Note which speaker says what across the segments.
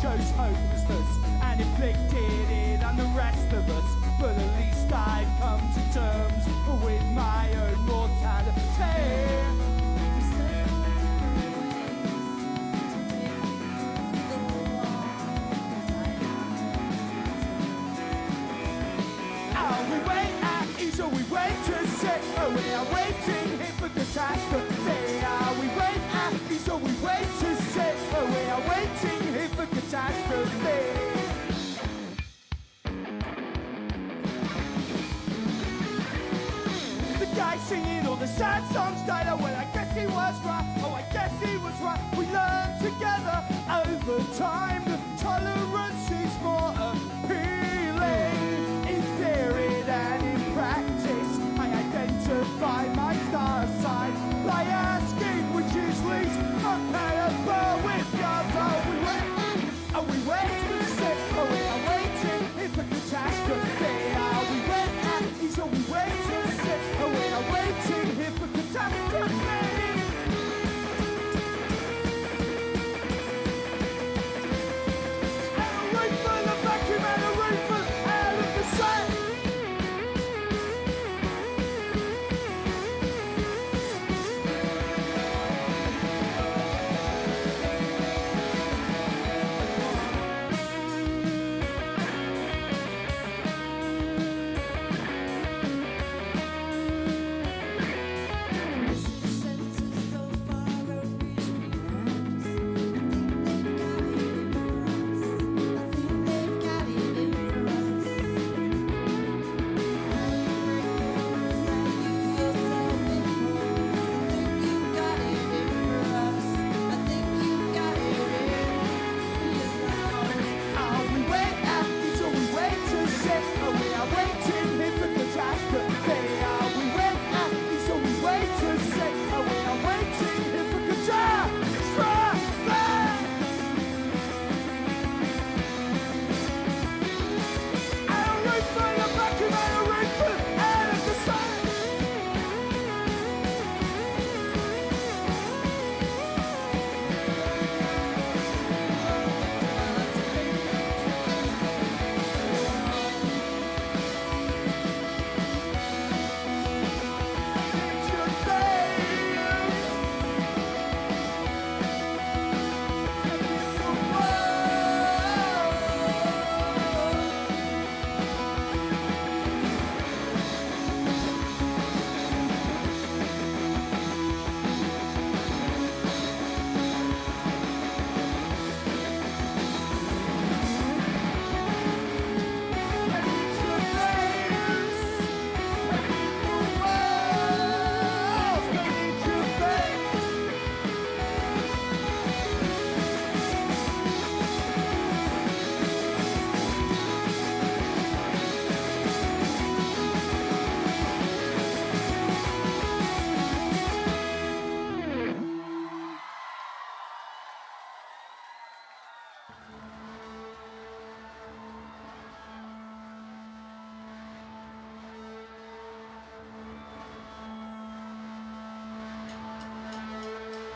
Speaker 1: chose hopelessness and inflicted it on the rest of us. But at least I've come to terms with my own mortality. So we wait to say, oh, we are waiting here for catastrophe. We wait, so we wait to say, oh, we are waiting here for catastrophe. The guy singing all the sad songs died. Oh, well, I guess he was right. Oh, I guess he was right. We learned together over time that tolerance is more appealing in theory than in practice. I identify my star side by asking which is least compatible with yours. Oh, we wait to say, oh, we are waiting here for catastrophe. We wait, so we wait to say, oh, we are waiting here for catastrophe. And a room full of vacuum and a room full out of the sun.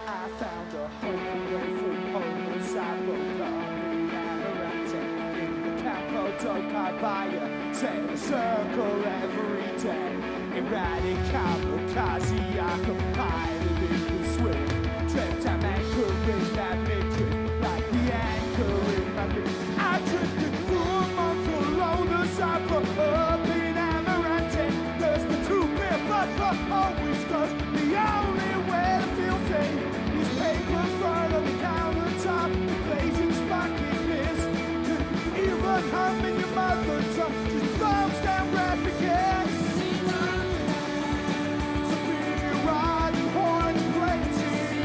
Speaker 1: I found a hope away from home inside Avocado and Amarante. In the Campo Docabaya, set a circle every day. Eradical, Kaziako, pilot in the swift. Tripped I'm anchoring that midriff, like the anchor in my midriff. I drifted through a month alone, the cycle up in Amarante. There's the two-beer butler, always close, the only way to feel safe. Paper front of the countertop, blazing sparkling mist. Even humming your mother tongue, just thumbs down graphic hits. Superior rod and horns plated.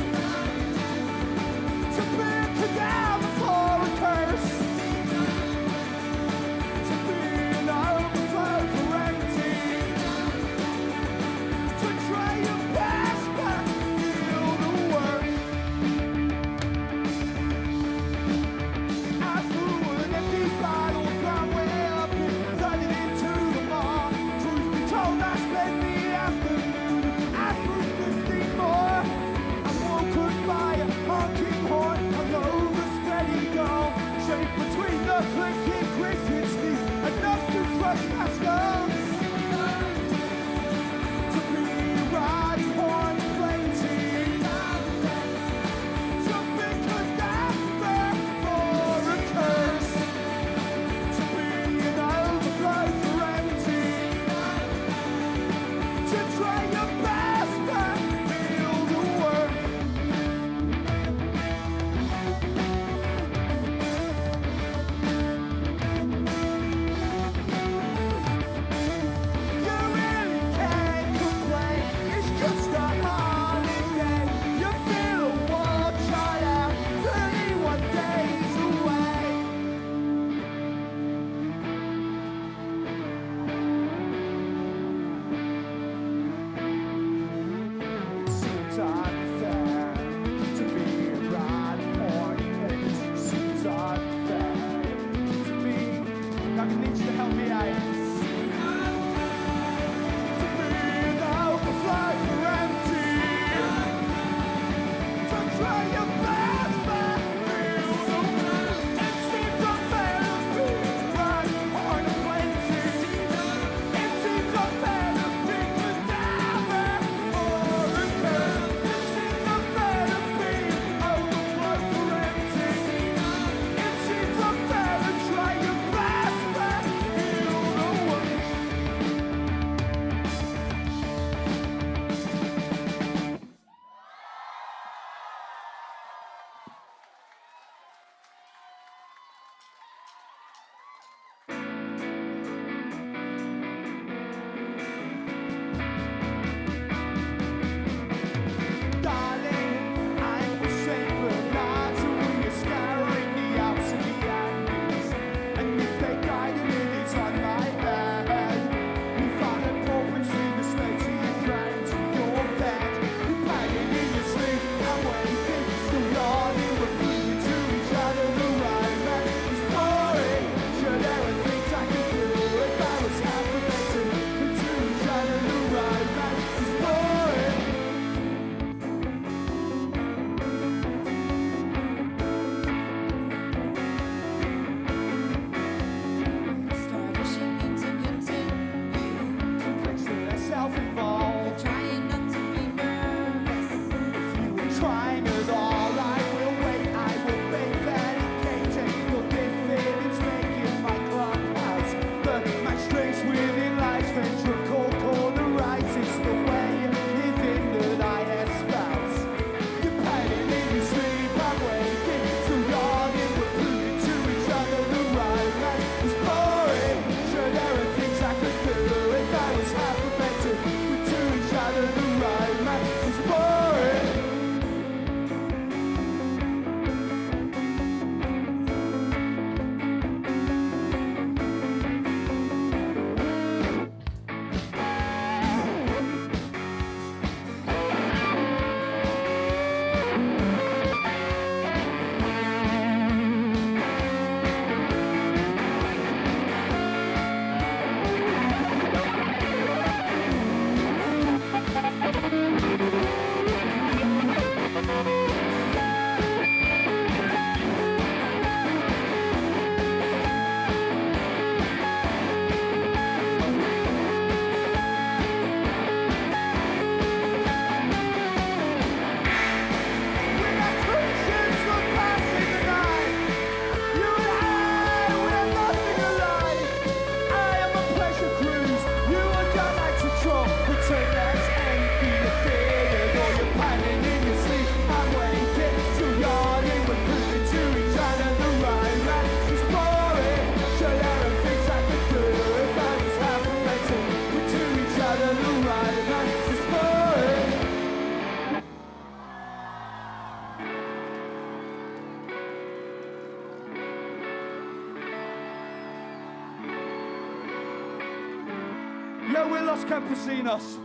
Speaker 1: Los Campesinos.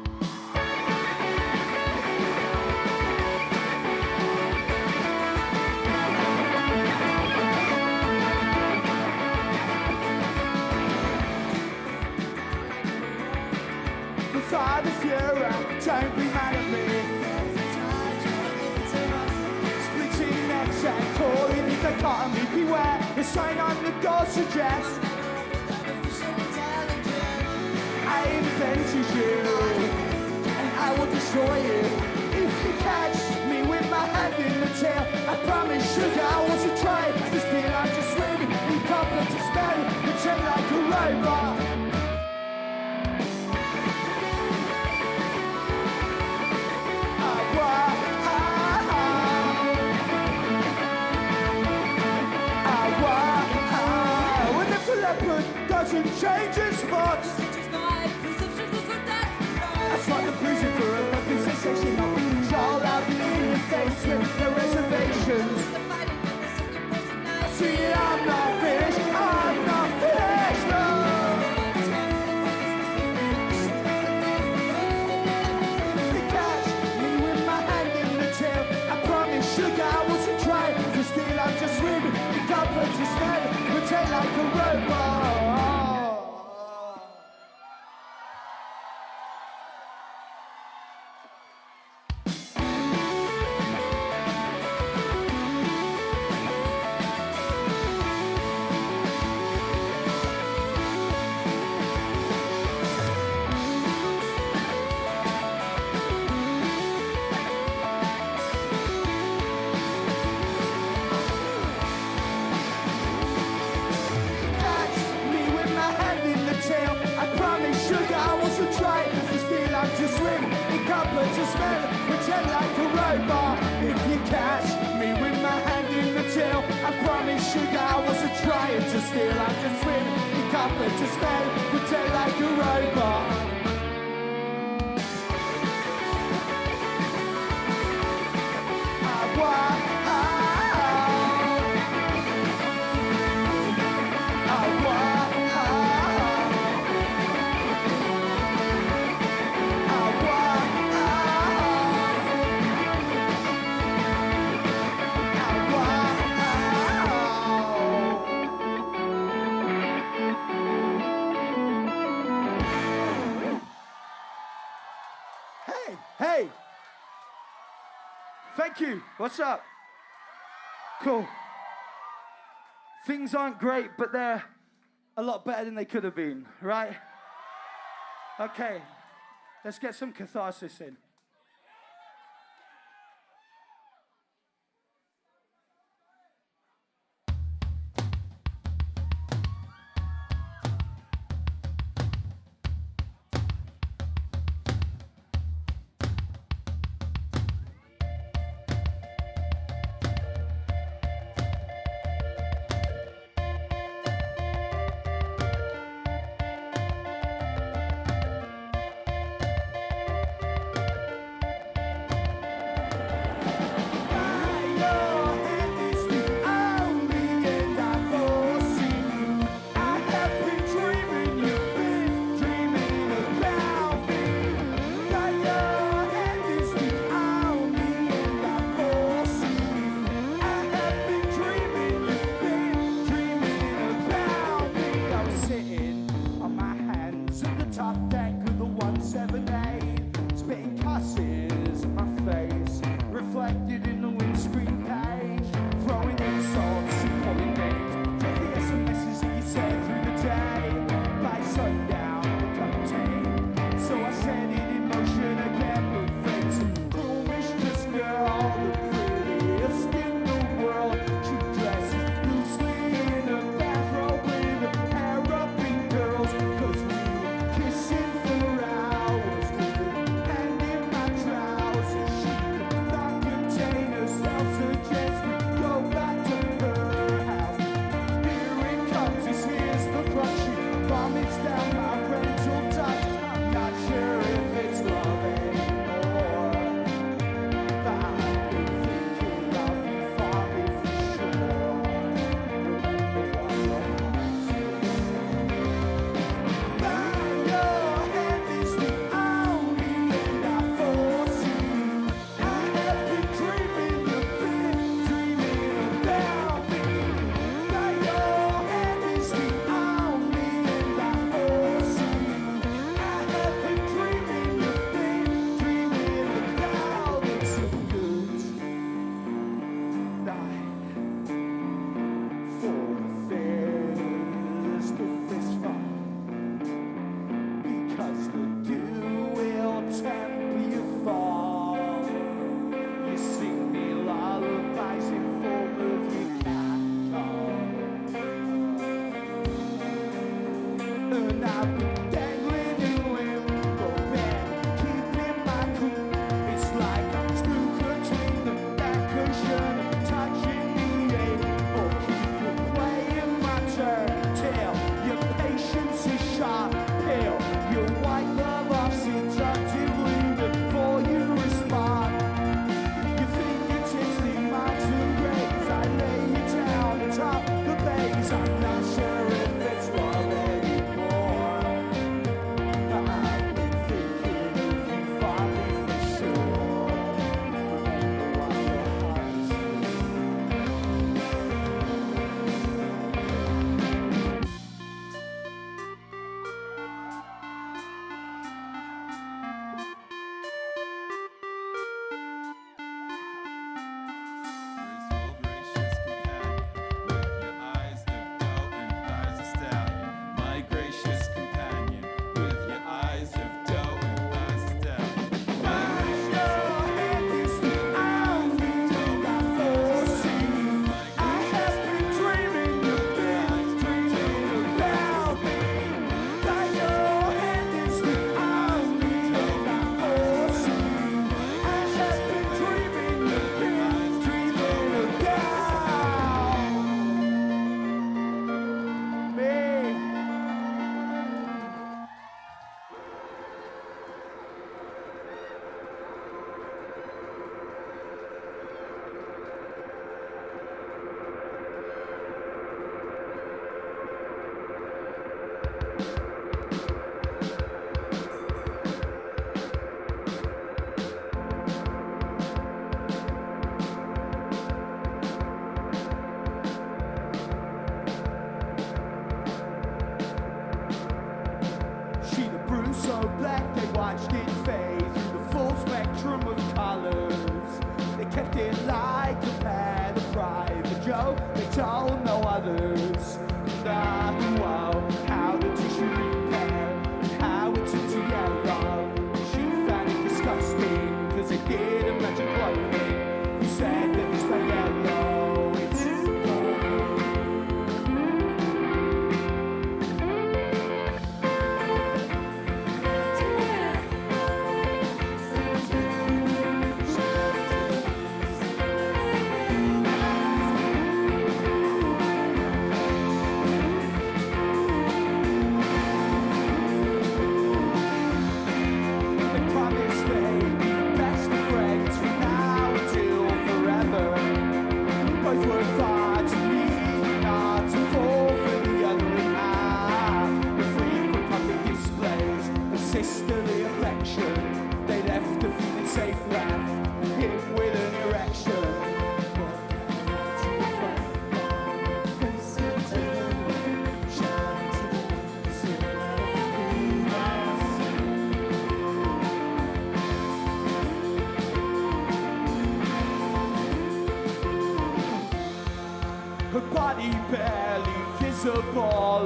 Speaker 1: The Father Fuhrer, don't be mad at me. Splitting necks and calling it dichotomy. Beware, the sign on the door suggests I invented you, and I will destroy you. If you catch me with my hand in the tail, I promise sugar I wasn't trying to steal. I'm just swimming in complex spell, pretend like a robot. When the leopard doesn't change its spots, that's what the prison for a fucking sensation of control. I'll be in your face with the reservations. See, I'm not finished, I'm not finished, no. If you catch me with my hand in the tail, I promise sugar I wasn't trying to steal. I'm just swimming in complex smell, pretend like a robot. Pretend like a robot. If you catch me with my hand in the tail, I promise sugar I wasn't trying to steal. I'm just swimming in comfort to spell, pretend like a robot. Hey! Thank you. What's up? Cool. Things aren't great, but they're a lot better than they could have been, right? Okay, let's get some catharsis in. I compare the private Joe, they told no others. Wow, how the tissue repair, and how it took to yellow. She found it disgusting, cause it didn't match her clothing. He said that it's my yellow, it's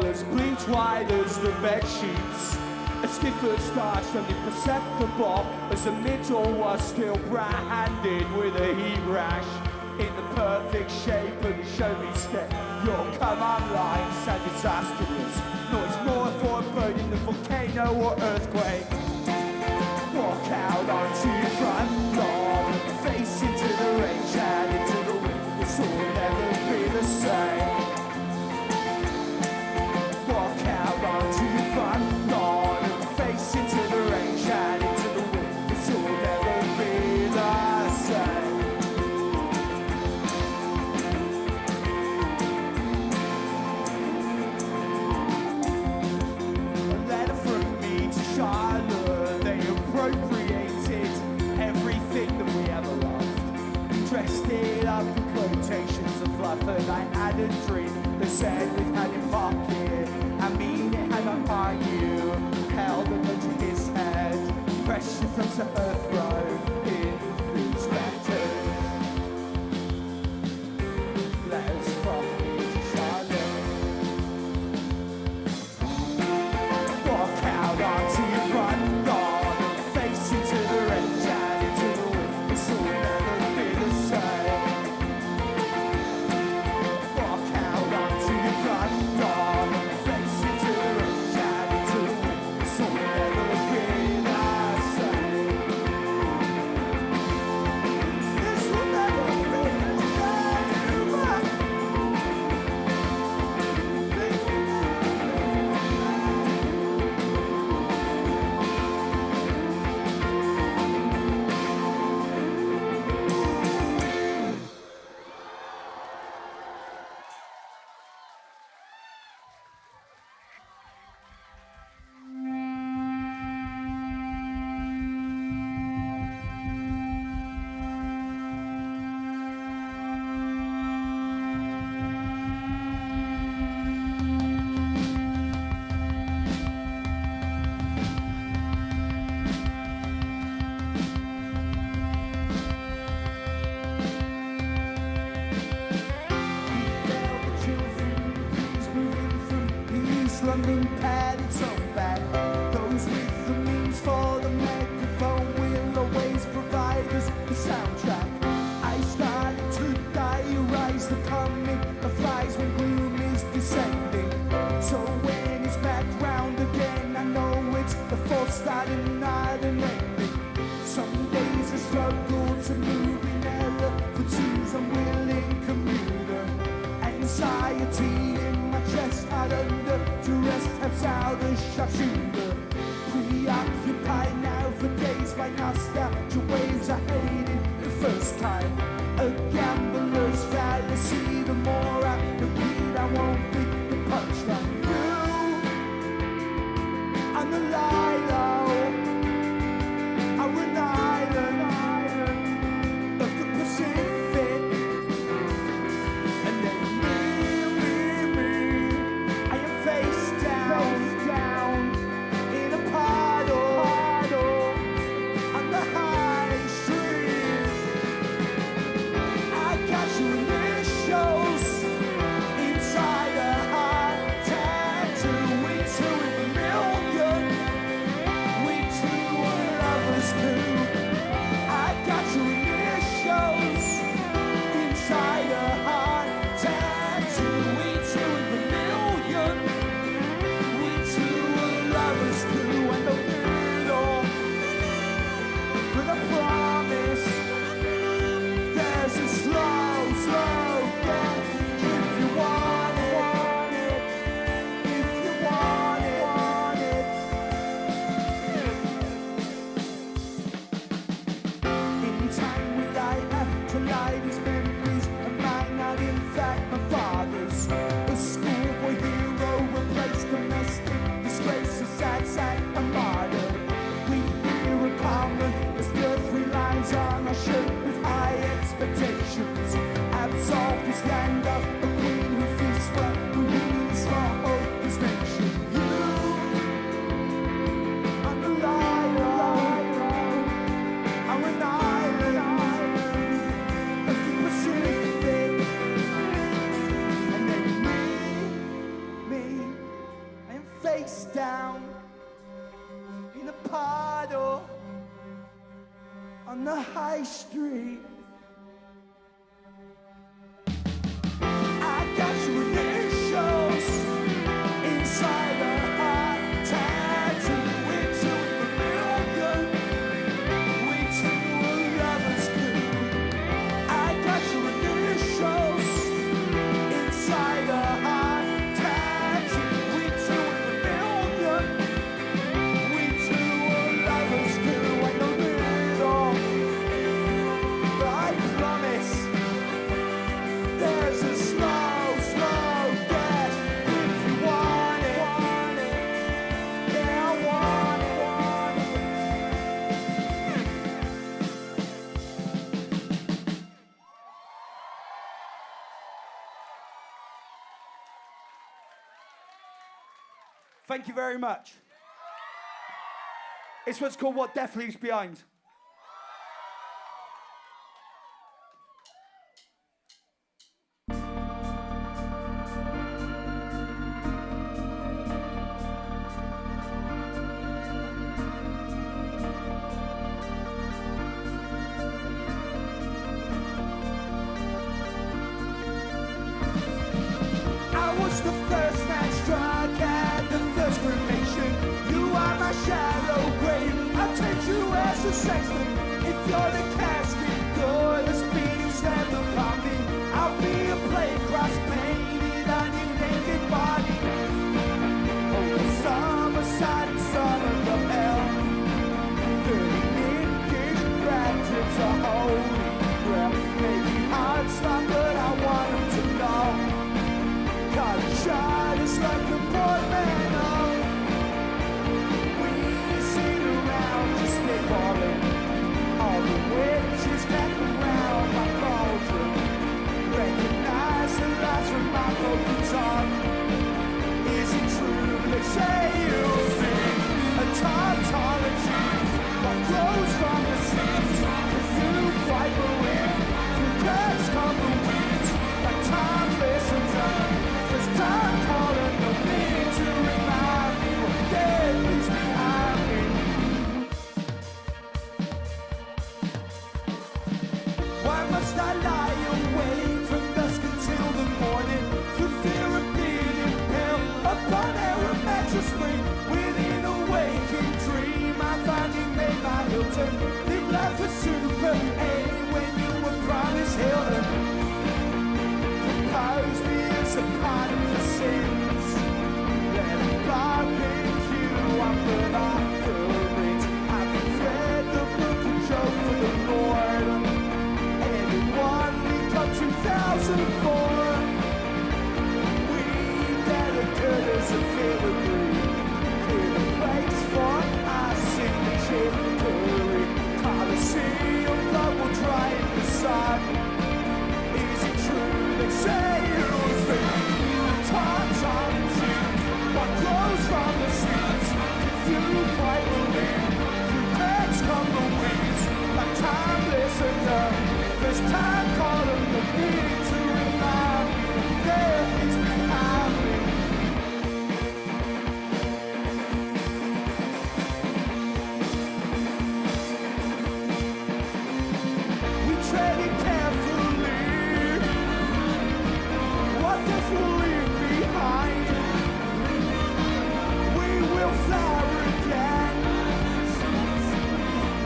Speaker 1: as bleach white as the bed sheets, as stiff as starch and imperceptible as the middle was still branded with a heat rash. In the perfect shape of the show me step, your come online sound disastrous. No, it's more for a bird in the volcano or earthquake. Walk out onto your front door, face into the rain, shout into the wind. This will never be the same. Onto your front lawn and face into the rain, shout into the wind. This will never be the same. A letter from me to Charlotte. They appropriated everything that we ever loved, dressed it up in quotations of love, and I had a dream that said we've had it pocket. I mean it had on heart, you held a gun to his head. Pressure from the earth road in these letters. Letters from me to Charlotte. Walk out onto your front lawn, face into the rain, shout into the wind. This will never be the same. Walk out onto your front lawn, face into the rain, shout into the wind. This will never be the same. This will never be the same. London pad its own back. Those with the means for the microphone will always provide us the soundtrack. I started to diarize the coming of flies when gloom is descending. So when it's back round again, I know it's the false starting, not an ending. Some days I struggle to move in error for two's unwilling commuter. Anxiety in my chest, hard under duress, taps out a sharpshooter. Preoccupied now for days by nostalgia waves I hated the first time. A gambler's fallacy, the more I repeat, I won't be the punchline. You, on the lie low, are an island of the Pacific. And then me, I am face down in a puddle on the high street. these memories are mine, not in fact my father's. A schoolboy hero replaced domestic disgrace, a sad a martyr. We hear a common as the three lines on our shirt with high expectations. Absolved to stand up, a queen who feasts well, who really small of this nation. You are the liar, I'm an island of the Pacific. And then me, I am face down in a puddle on the high street. I got your initials inside a heart tattoo. We're two familiar, we two lovers clue. I got your initials inside a heart tattoo. We two familiar, we two lovers clue. I know it all, but I promise there's a slow death if you want it. Yeah, I want it. Thank you very much. It's what's called What Death Leaves Behind. I was the first man struck at the first cremation. You are my shallow grave. I'll take you as a sexton. If you're the casket door, the speeding slam upon me. I'll be a play cross painted on your naked body. Oh, the summer side son of the hell. Dirty English graduates are holy grail. Maybe hard stop, but I want them to know. College shot is like a portmanteau. We sit around just spitballing. All the witches back around my cauldron. Recognize the lies from my broken tongue. Is it true they say you think a tautology what grows from the seeds? Cause you quite believe through cracks come the weeds. Like time listens up. There's time calling the need to remind me what death leaves behind me. Why must I lie awake from dusk until the morning? Through fear of being impaled upon our mattress spring. Within a waking dream I finally made my Hilton. Live life with super A when you were promised Hilton. Propose me as a part of the sins. Let a barbecue on the offerings. I can thread the book and joke for the Lord. And in 1 week of 2004, we dedicated as a filigree. Clear the place for our signature curry. Coliseum blood will dry in the sun. Is it true they say you think tautology what grows from the seeds? If you quite believe through cracks come the weeds. Like time listens up. There's time calling the need to remind me death is behind me. We tread it carefully. What death will leave behind? We will flower again.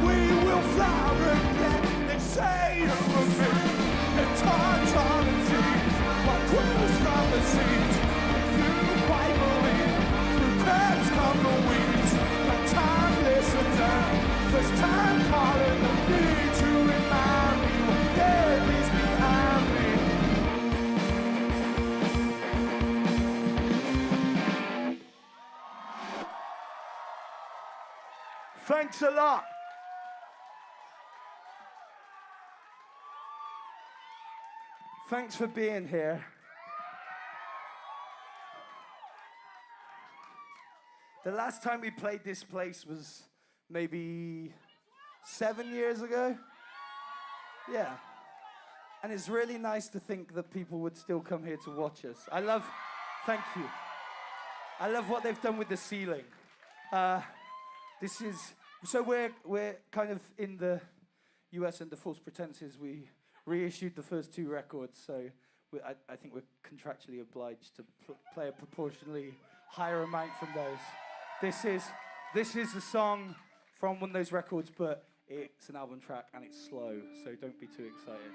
Speaker 1: We will flower again. They say of me, the tautology, what grows from the seeds. You quite believe through cracks come the weeds. Like time listens up. There's time calling the need to remind me what death is behind. Thanks a lot. Thanks for being here. The last time we played this place was maybe 7 years ago. Yeah. And it's really nice to think that people would still come here to watch us. Thank you. I love what they've done with the ceiling. We're kind of in the US under false pretenses. We reissued the first 2 records, so I think we're contractually obliged to play a proportionally higher amount from those. This is a song from one of those records, but it's an album track and it's slow, so don't be too excited.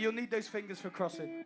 Speaker 1: You'll need those fingers for crossing.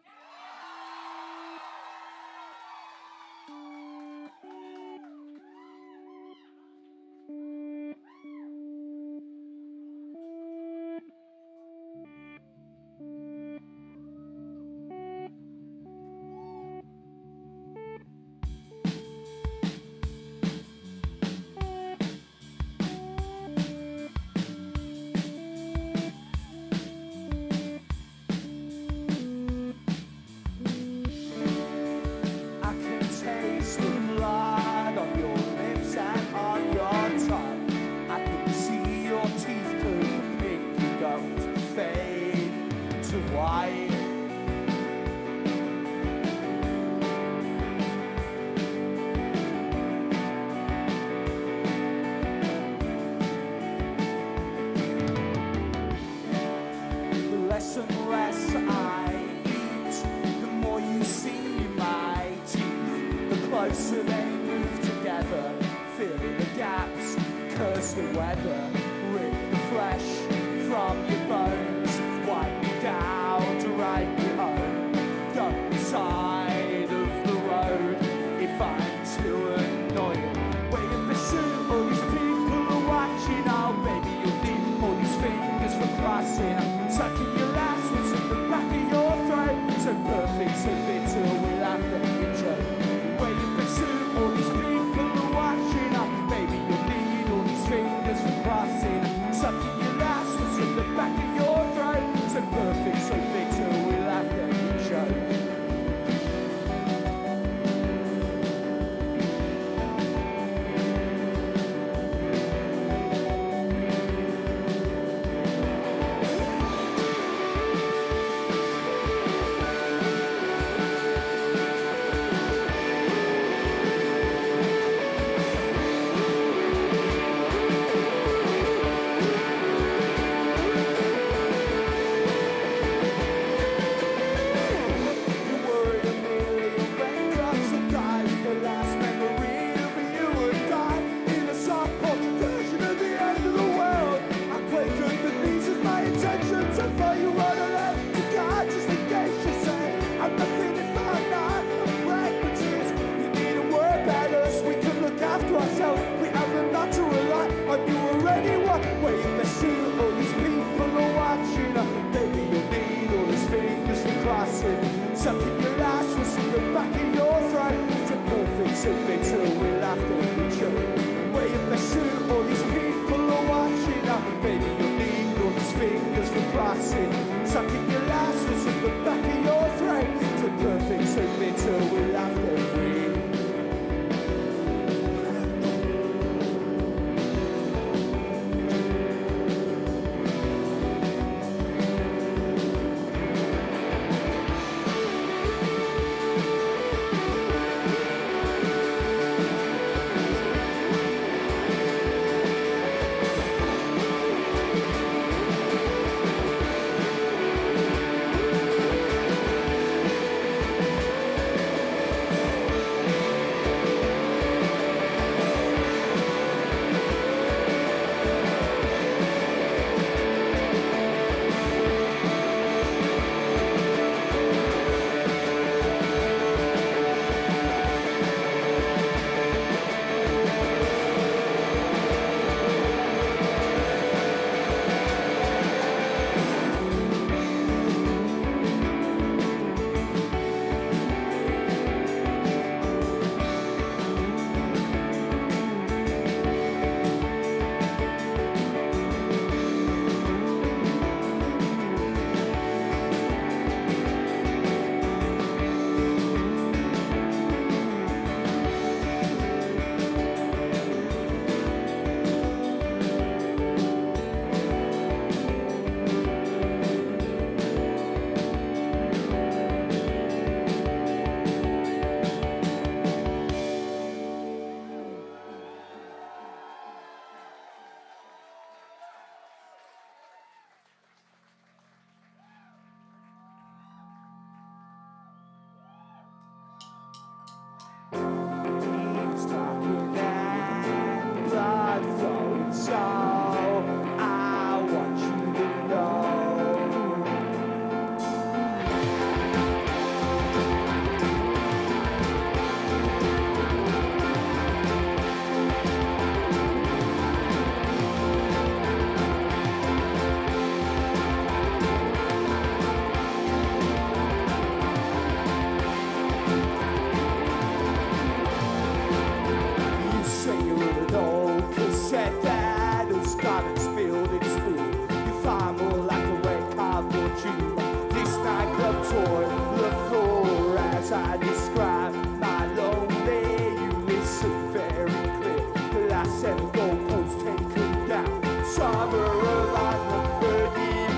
Speaker 1: consume this nightclub toy, the floor as I describe my lonely. You listen very clear. The last 7 goalposts taken down. Summer of I number you.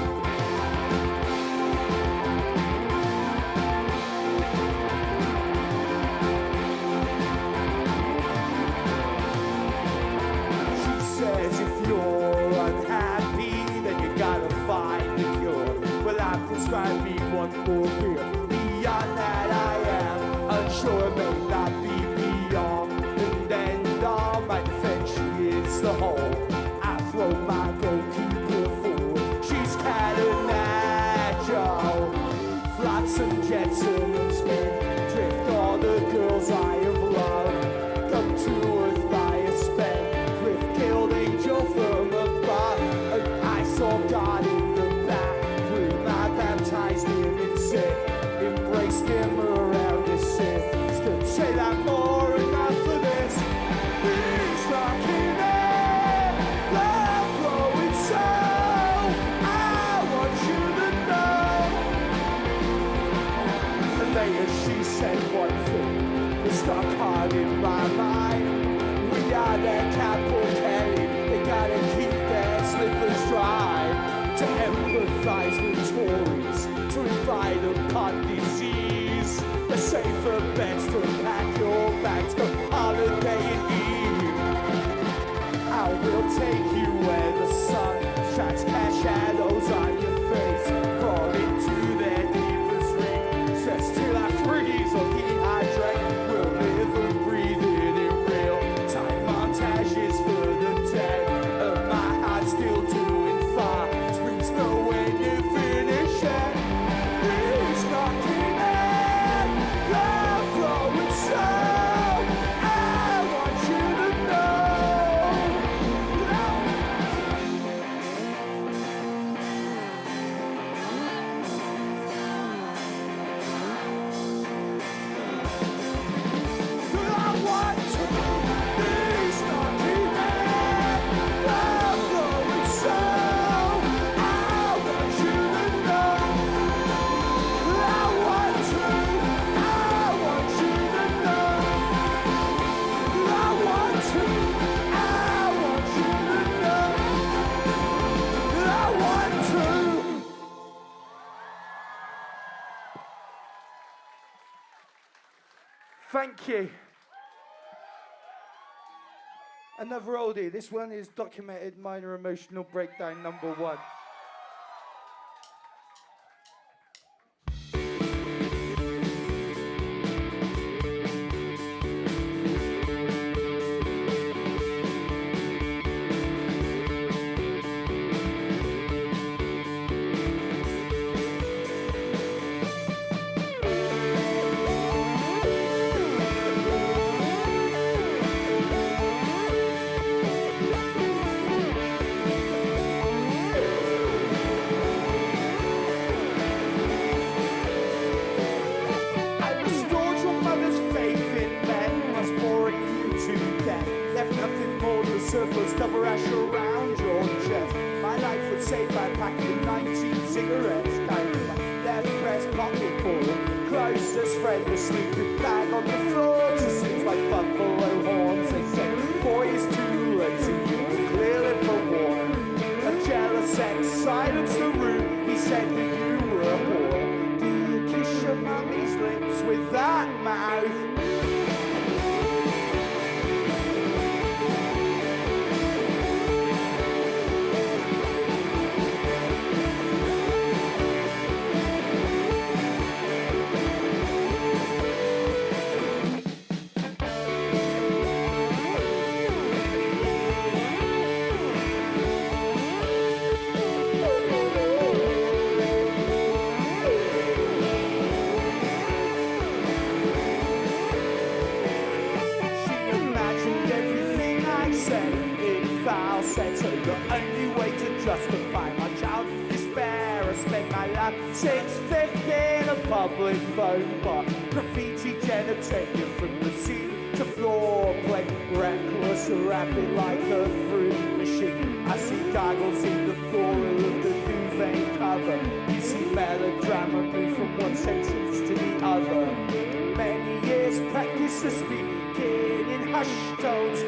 Speaker 1: She says if you're unhappy, then you gotta find the cure. Well, I prescribe me one more beer. Beyond that, I am unsure. It may not be beyond. And then on my defense, she is the whole. I throw my goalkeeper forward. She's Catenaccio. Flotsam, Jetson, and spin. Drift all the girls I have loved. Come to earth by a spendthrift. Killed angel from above. And I saw God in the bathroom. I baptized him in sin. Embraced him around his sin. Say that more enough for this. He's rocking it. Love flowing so. I want you to know. And later she said one thing. It stuck hard in my mind. We are their Capo Kelly. They gotta keep their slippers dry. To empathize with Tories. To invite upon disease. The safer bets to pack your bags. Go holiday in Eve. I will take you where the sun shines. Cast shadows on your face. Crawl into their deepest ring. Stress till I freeze or dehydrate. We'll live and breathe it in real time. Montages for the dead. And my heart still doing far. Springs nowhere near finish yet. He's knocking at love flowing so. I want you to know. I want to. He's knocking at love flowing so. I want you to know. I want you to know. I want you to know. I want to. Thank you. Another oldie. This one is Documented Minor Emotional Breakdown #1. I restored your mother's faith in men, thus boring you to death. Left nothing more than a surplus double rash around your chest. My life was saved by a packet of 19 cigarettes. Down in my left breast pocket for a closest friend, a sleeping bag on the floor. Just seems like buffalo horns. They said, boy is too lazy, you will clearly forewarn. A jealous ex silenced the room. He said that you were a whore. Do you kiss your mummy's lips with that mouth? The only way to justify my childhood despair. I spent my life since 15 a public phone bar. Graffiti genitalia from the scene to floor play. Reckless, rapid like a fruit machine. I see goggles in the floral of the duvet cover. You see grammar move from one sentence to the other. Many years practice of speaking in hushed tones.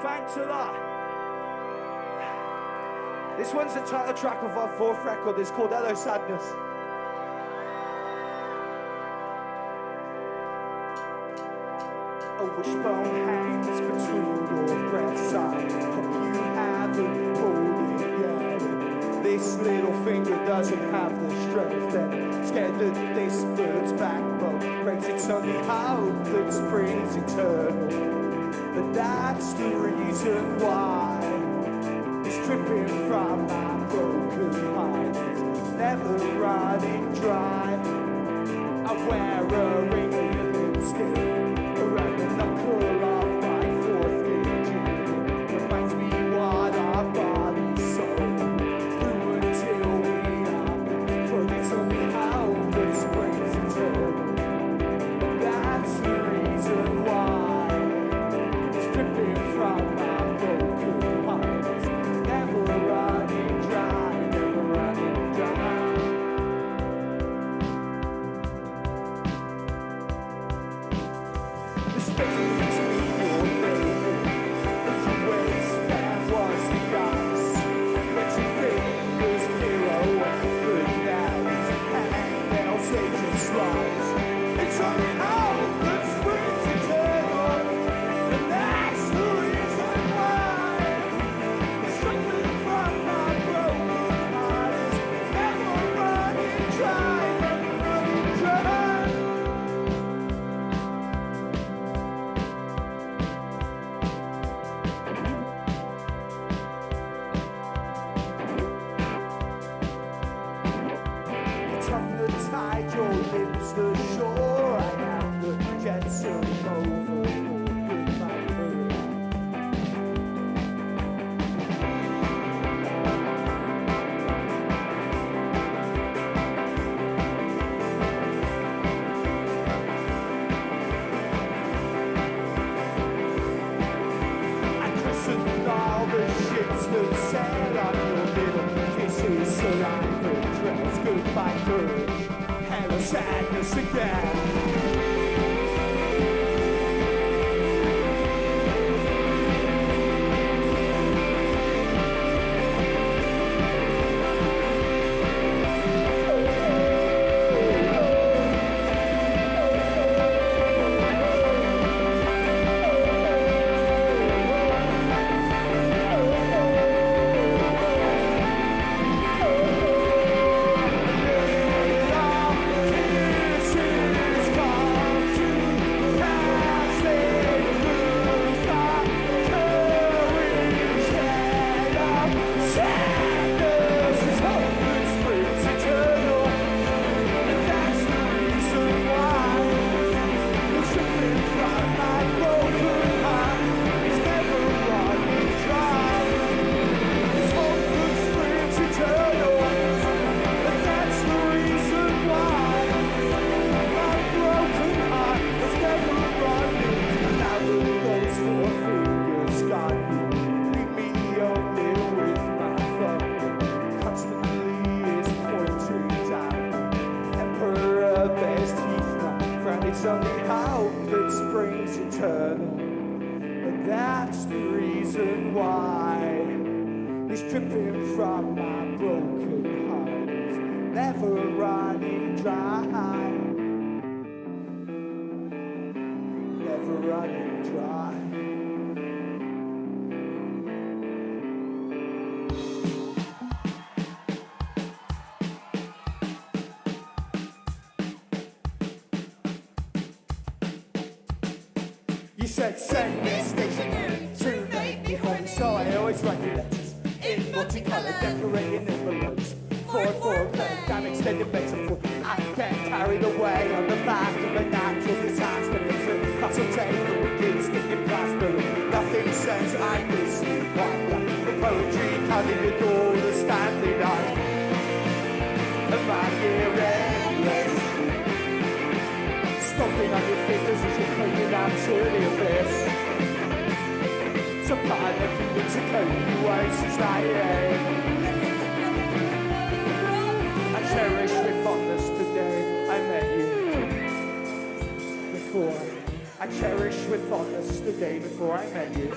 Speaker 1: Thanks a lot. This one's the title track of our fourth record. It's called Hello Sadness. A wishbone hangs between your breasts. I hope you haven't pulled it yet. This little finger doesn't have the strength, and scared that this bird's backbone breaks. It's only hope that springs eternal, but that's the reason why it's dripping from my broken heart. It's never running dry. I wear a ring of your lipstick around the knuckle of my fourth digit. Reminds me what our bodies soul grew until we are. For it's only how the springs eternal. But that's the reason why it's dripping from my broken heart. It's never running dry, never running dry. The space between your legs, if you waistband was the ice, let your fingers pirouette, but now it's hangnails, they just slice. It's only how the springs eternal, and that's the reason why it's dripping from my broken heart. It's never running dry, never running dry. Your tongue the tide, your lips the shore. I am the jetsam overboard, goodbye bird. I christened all the ships that sail on your little kisses, saliva trails, goodbye courage, hello sadness again. It's only hope that springs eternal, and that's the reason why it's dripping from my broken heart. It's never running dry, never running dry. You said send me a station to make me home, so I always write you letters in multicolour, decorating envelopes. For a plane, I'm extended metaphor. I can't carry the weight on the back of a natural disaster. It's a muscle table with kids sticking plaster. Nothing says I miss you, wonder. The poetry cutting the door, the standing eye. And my year endless. Stomping on your fingers as you're clinging out to the abyss. Some part of you looks a coat you won't sustain. I cherish with fondness the day I met you. Before I cherish with fondness the day before I met you.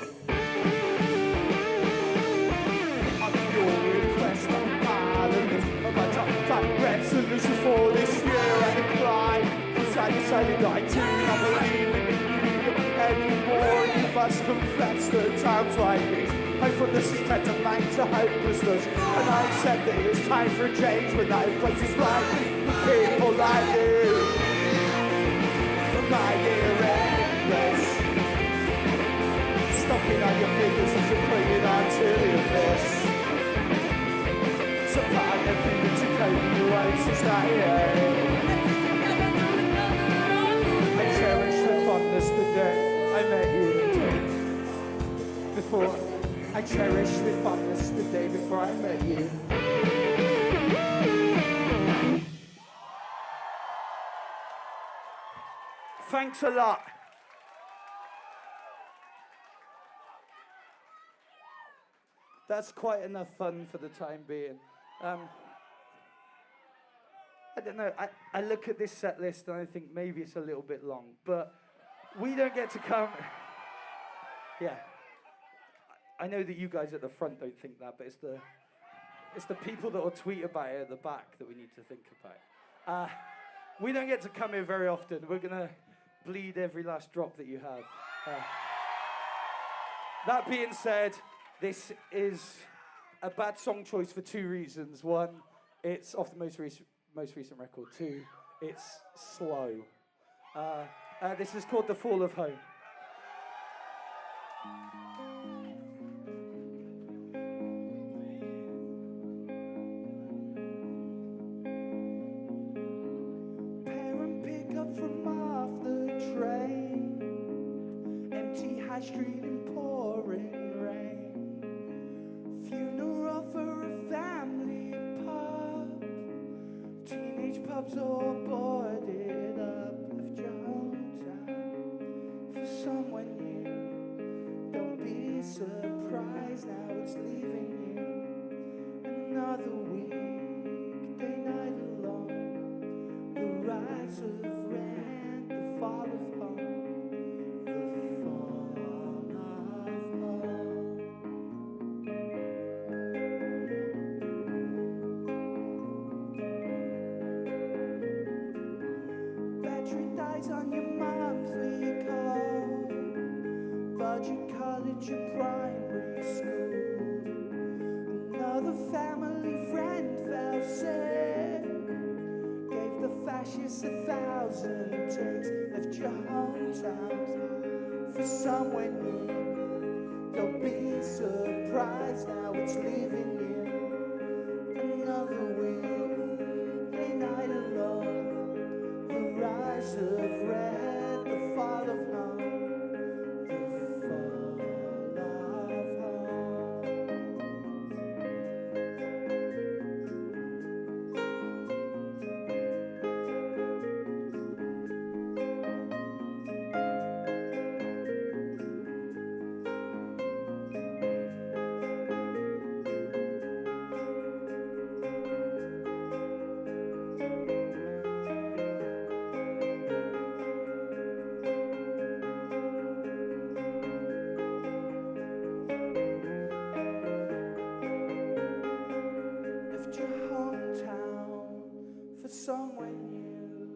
Speaker 1: must confess that times like this, hopefulness is tantamount to hopelessness. And I accept that it's time for a change when I places like people like you. My year endless, stomping on your fingers as you're clinging on to the abyss. So part everything to cope your ways to stay. I cherish the fondness the day I met you. Before I cherish the fondness the day before I met you. Thanks a lot. That's quite enough fun for the time being. I don't know, I look at this set list and I think maybe it's a little bit long, but we don't get to come. Yeah. I know that you guys at the front don't think that, but it's the people that will tweet about it at the back that we need to think about. We don't get to come here very often. We're gonna bleed every last drop that you have. That being said, this is a bad song choice for two reasons. One, it's off the most recent record. Two, it's slow. This is called The Fall of Home. Street in pouring rain, funeral for a family pub, teenage pubs all boarded up. Left your hometown for someone new. Don't be surprised now it's leaving you. Another weekday night alone, the rise of rent, the fall of home. On your monthly call, budget college or primary school. Another family friend fell sick, gave the fascists 1,000 takes. Left your hometown for somewhere new. Don't be surprised now it's leaving you. Another weekday night alone. Rise of red, the fall of home, the fall of home. Somewhere new,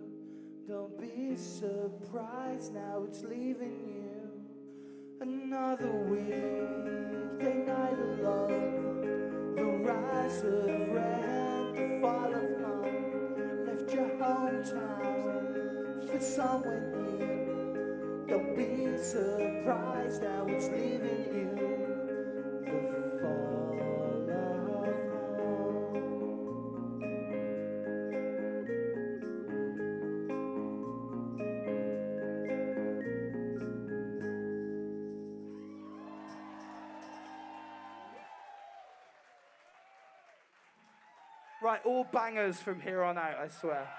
Speaker 1: don't be surprised now it's leaving you. Another weekday night alone, the rise of red, the fall of home. Left your hometown for somewhere new. Don't be surprised now it's leaving you. The fall of home. Right, all bangers from here on out, I swear.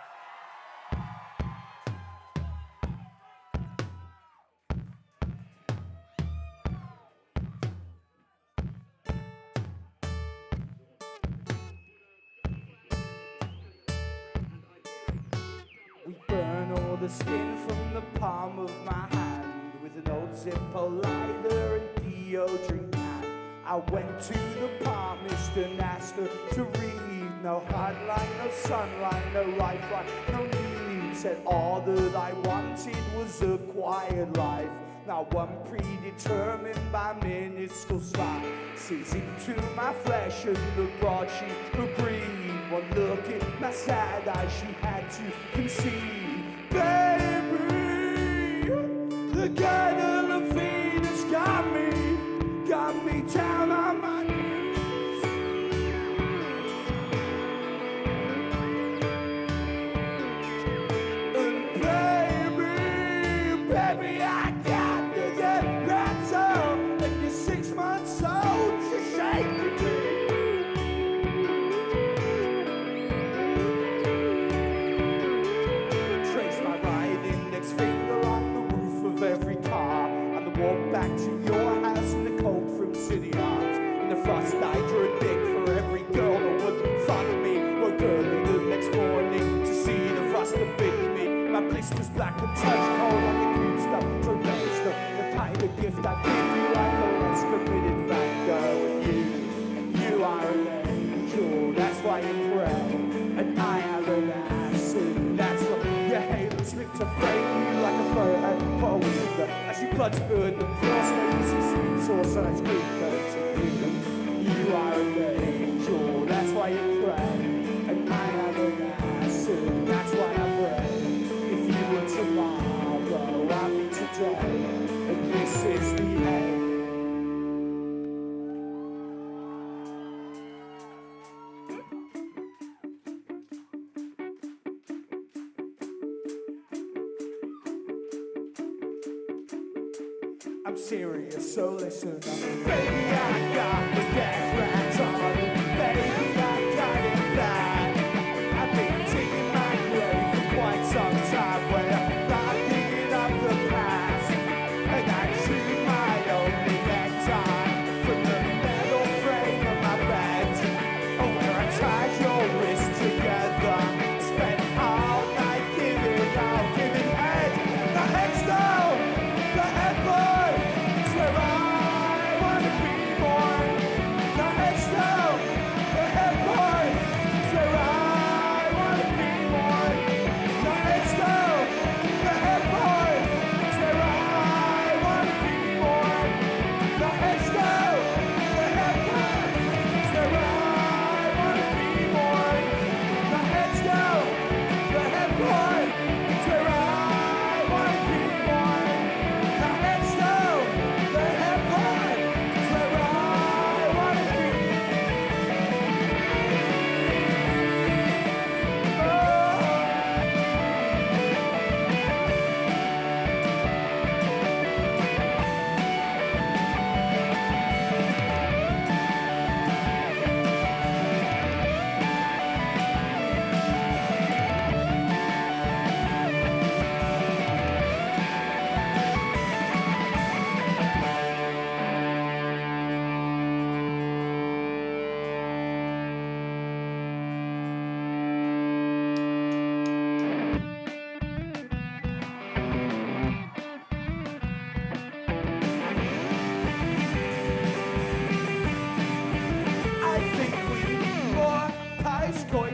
Speaker 1: We burn all the skin from the palm of my hand with an old Zippo lighter and deodorant can. I went to the palmist and asked her to read. No hotline, no sunlight, no lifeline, no need. Said all that I wanted was a quiet life. Now one predetermined by minuscule slices into my flesh, and the broadsheet agreed. One look at my sad eyes, she had to concede. Baby, the girdle of Venus got me down on my knees. And baby, I got to get Rattle, and you're 6 months old, you're shaking me. Trace my right index finger on the roof of every car, and the walk back to your house in the cold from City Arms. In the frost I drew a dick for every girl that would fuck me. Woke early the next morning to see the frost that bit me. My blisters black and touch cold like a cube stuff. So there's the kind of gift I give you like a less committed Van Gogh. And you are an angel, that's why you pray. And I am an acid, that's why your halo slipped to frame you like a fur-head poet. As you blood spewed and force me to see sweet sauce on its green coats and green. You are an angel, that's why you pray. And I am an acid, that's why I pray. If you were tomorrow, I'll be today. And this is the end. I'm serious, so listen up. Baby, I got the death rats on. Baby, I got it bad. I've been digging my grave for quite some time, where I'm not digging up the past. And I chew my only necktie from the metal frame of my bed. Oh, where I tied your wrist together. Spent all night giving head. The headstone, the headboard. Where I wanna be born. The headstone, the headboard. Where I wanna be born. The headstone, the headboard. Where I wanna be born. The headstone, the headboard. Where I wanna be born. The headstone, the headboard. Where I wanna be born. The headstone.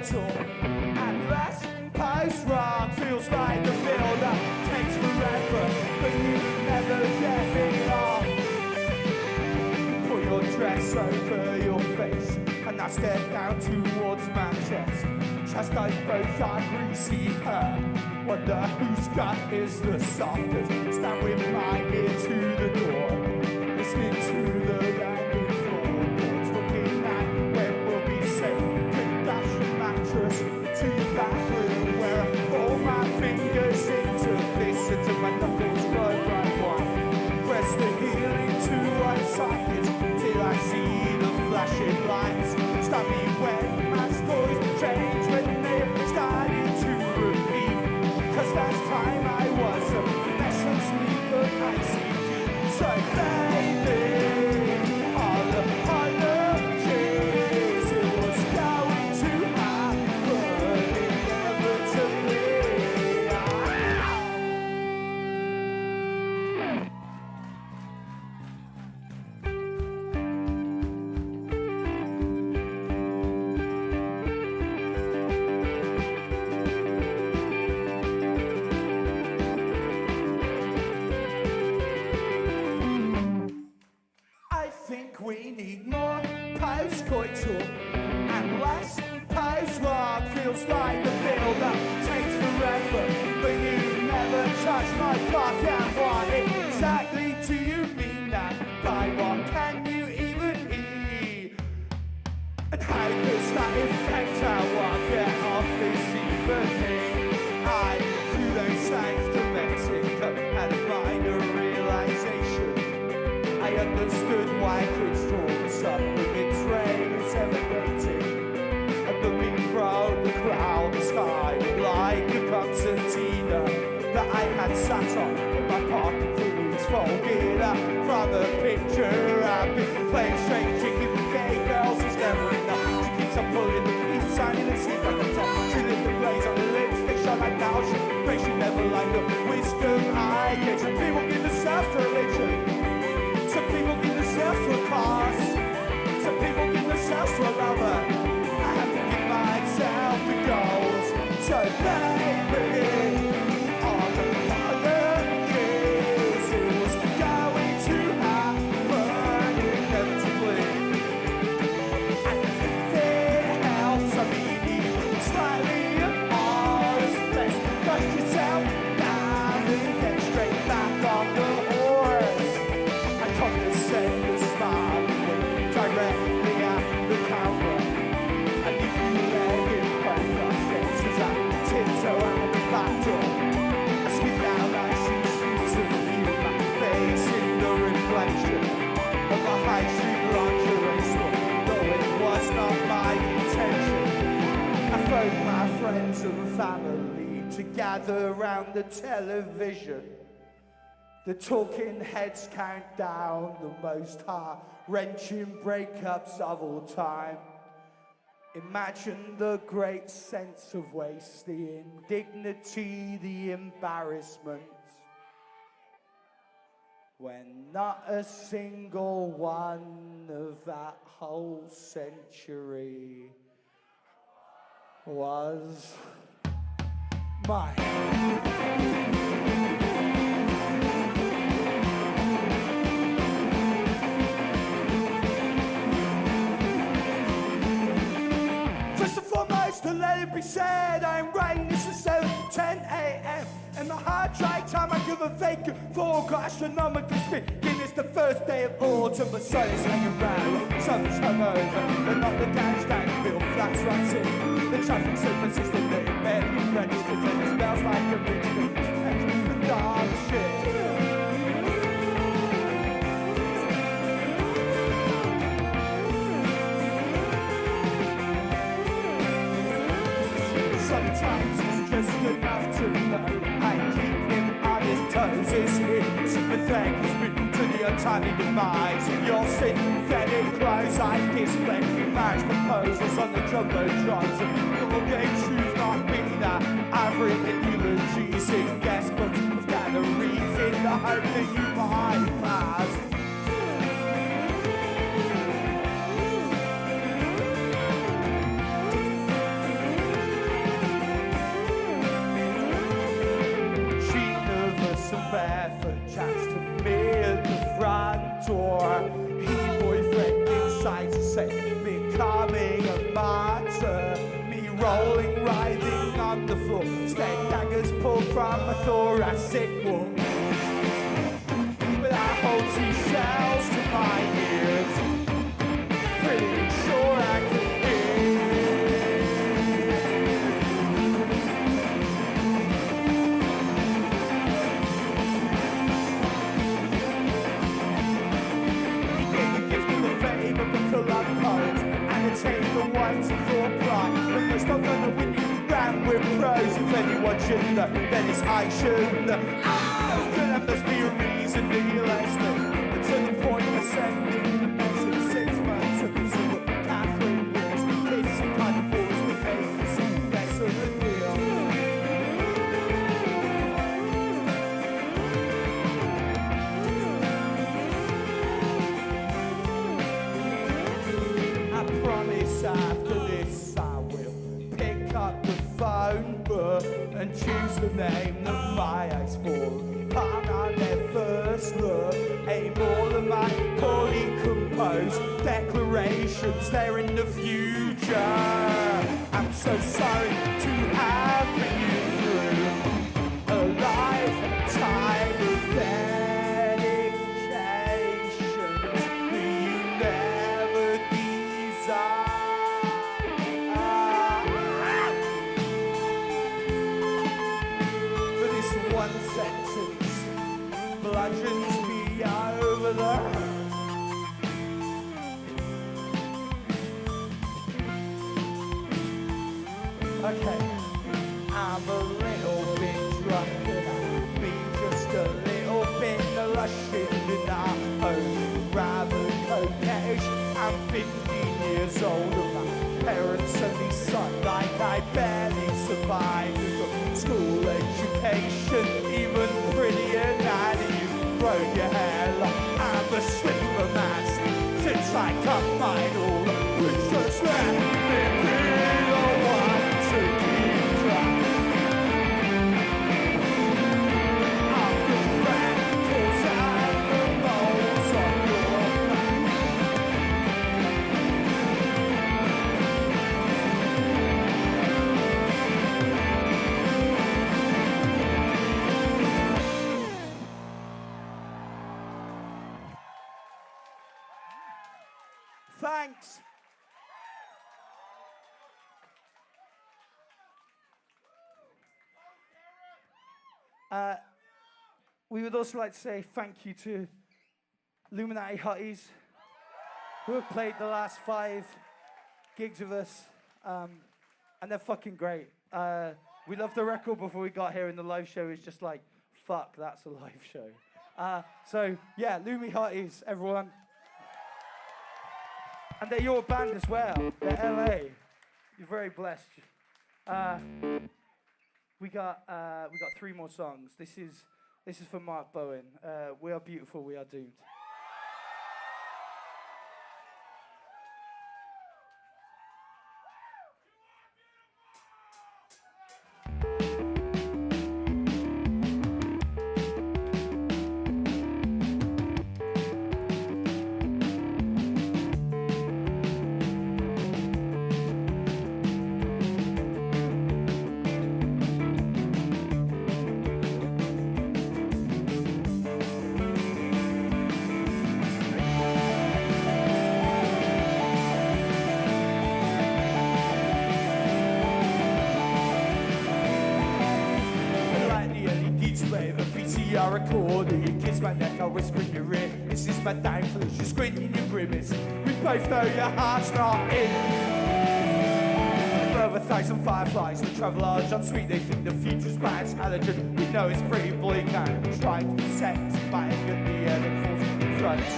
Speaker 1: And less post wrong feels like the build-up takes forever, but you never get it all. Put your dress over your face, and I stare down towards my chest. Chastise both our greasy hair. Wonder whose gut is the softest. Stand with my ear to the door, listening to the landing floorboards, looking at when we'll be safe. Mattress to your bathroom, where I pull my fingers into this, until my knuckles grow like one. Press the healing to my sockets till I see the flashing lights. Stop me when my stories change, when they're starting to repeat. 'Cause last time I was a mess of sleep, but I see you. So feels like the bill that takes forever, but you never touch my clock. And what exactly do you mean that? By what can you even eat? And how does that affect how I get off this evening? I flew those saints to Mexico, had a minor realization. I understood why crystals up with its rays emanating, and the wind from the cloud sky like a concertina that I had sat on in my pocket for weeks, folded up from a picture. I've been playing straight chicken with gay girls, it's never enough. She keeps on pulling the peace sign in the sleep like a top. She lit the blaze on the lipstick shot like now. She prays she never liked the wisdom I get. Some people give themselves to religion, some people give themselves to a cause, some people give themselves to a lover. I have to give myself the goals. So baby, all the apologies, it was going to happen inevitably. And if it helps, I mean, even slightly honest, let's dust yourself down and get straight back on the horse. I condescend to smile directly at the camera, and if you let it both our senses, I tiptoe out the back door. I skip down like streets to view my face in the reflection of a high street lingerie store, though it was not my intention. I phoned my friends and family to gather round the television. The talking heads count down the most heart-wrenching breakups of all time. Imagine the great sense of waste, the indignity, the embarrassment, when not a single one of that whole century was mine. First and foremost, to let it be said, I'm writing this at 7:10 a.m. And the hard dry time I give a vacant for astronomical speed. It's the first day of autumn, but sun is hanging round. Sun's hungover, but not the dance gang bill flats right in. The traffic's so persistent that it barely registers, and it smells like a rich the dark shit. Sometimes it's just enough to know I keep him on his toes. Is he sympathetic to the untimely demise of your synthetic clothes? I display marriage proposals on the jumbotrons, and you'll get truth not be that I've written eulogies in guest books of galleries in the hope that you might pass. Barefoot chats to me at the front door. He boyfriend inside to say, becoming a martyr. Me rolling, writhing on the floor. Stain daggers pulled from my thoracic wall. But I hold seashells to my ears. Pretty sure I can take the ones who thought pride. But we're still gonna win you round with pros. If anyone should know, then it's I should know. Then there must be a reason that you left me. But to the point of sending the message 6 months of the super Catherine Wars. Kissing kind of force with papers, that's a deal. After this I will pick up the phone book and choose the name that my eyes fall upon on their first look. Aim all of my poorly composed declarations there in the future. I'm so sorry sergeants be over there. Okay, I'm a little bit drunk and I've been just a little bit lushing and I only rather coquettish. I'm 15 years old and my parents only son like I barely survived with school education, even prettier than you've grown your hair like I'm a swimmer man since I cut mine all. Please just let me be the one. Thanks. We would also like to say thank you to Illuminati Hutties who have played the last 5 gigs with us, and they're fucking great. We loved the record before we got here, and the live show is just like, fuck, that's a live show. So yeah, Lumi Hutties, everyone. And they're your band as well. They're LA. You're very blessed. We got 3 more songs. This is for Mark Bowen. We are beautiful, we are doomed. My time for you squinting your grimace. We both know your heart's not in. Over 1,000 fireflies that travel large on sweet. They think the future's bright as halogen. We know it's pretty bleak and trying to protect us by a good the air that falls in front of me.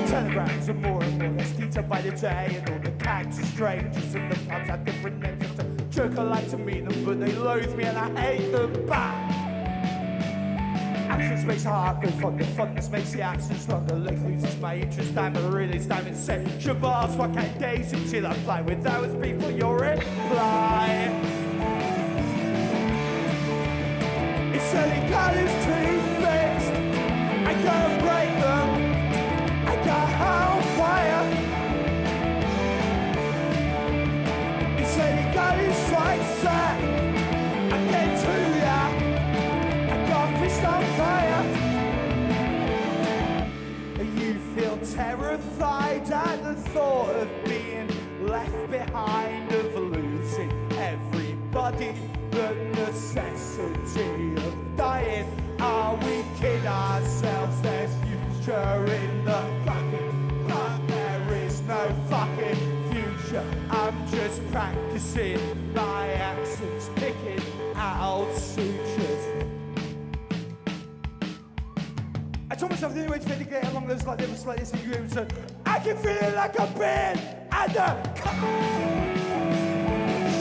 Speaker 1: Telegrams are more and more less detailed by the day, and all the cats are strangers and the pubs have different names. It's a joke, I like to meet them, but they loathe me and I hate them back. Absence makes heart go fonder, fondness makes the absence longer. Life loses my interest, I'm a realist, I'm insane. Shabazz, what kind of days until I fly with those people, you're reply. It's selling colors too fixed, I gotta break them. On fire. He said he got his sights set. I get to ya. I got fist on fire. You feel terrified at the thought of being left behind, of losing everybody, the necessity of dying. Are we kidding ourselves? There's future in the fucking but there is no fucking future. I'm just practicing my accents, picking out sutures. I told myself the only way to mitigate along those like levels like this in group, so I can feel it like I've been at the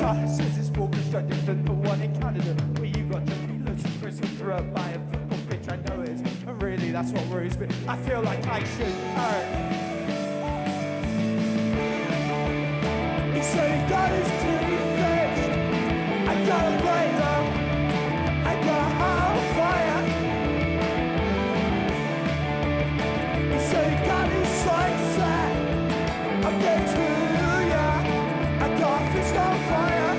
Speaker 1: shot says it's more constructive than the one in Canada, where you got your feet loose and prison through a by a football pitch. I know it is, and really that's what worries me. I feel like I should hurt. He said he got his teeth fixed. I gotta play them. I got a high on fire. He said he got his sights set. I'm getting to ya. I got a fist on fire.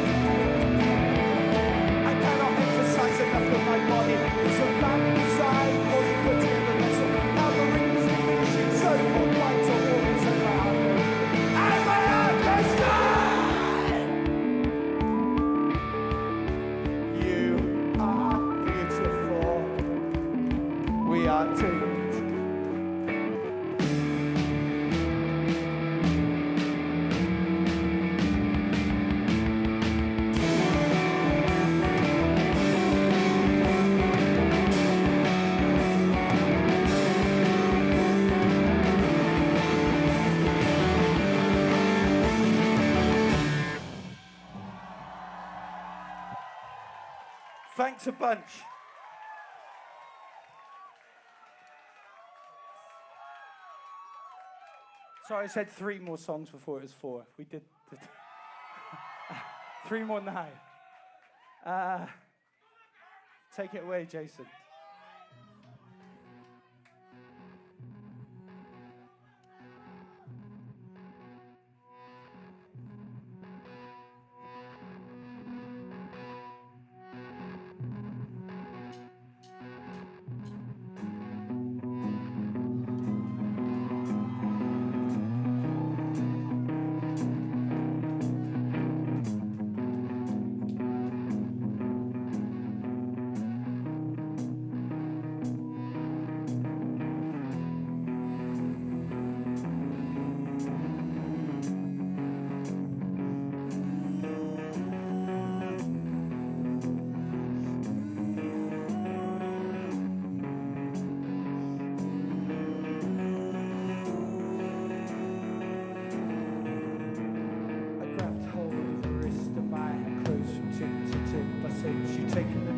Speaker 1: Thanks a bunch. Sorry, I said 3 more songs before it was 4. We did 3 more now. Take it away, Jason.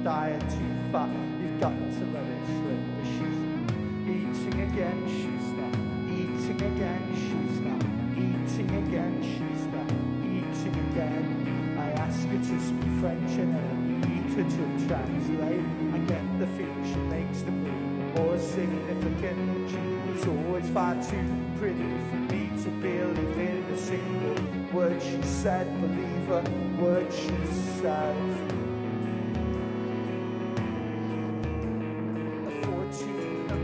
Speaker 1: Diet too far, you've got to let it slip. But she's eating again, she's not eating again, she's not eating again, she's not eating again. I ask her to speak French and I need her to translate. I get the feeling she makes the meaning more significant. She was always far too pretty for me to believe in a single word she said. Believe a word she said.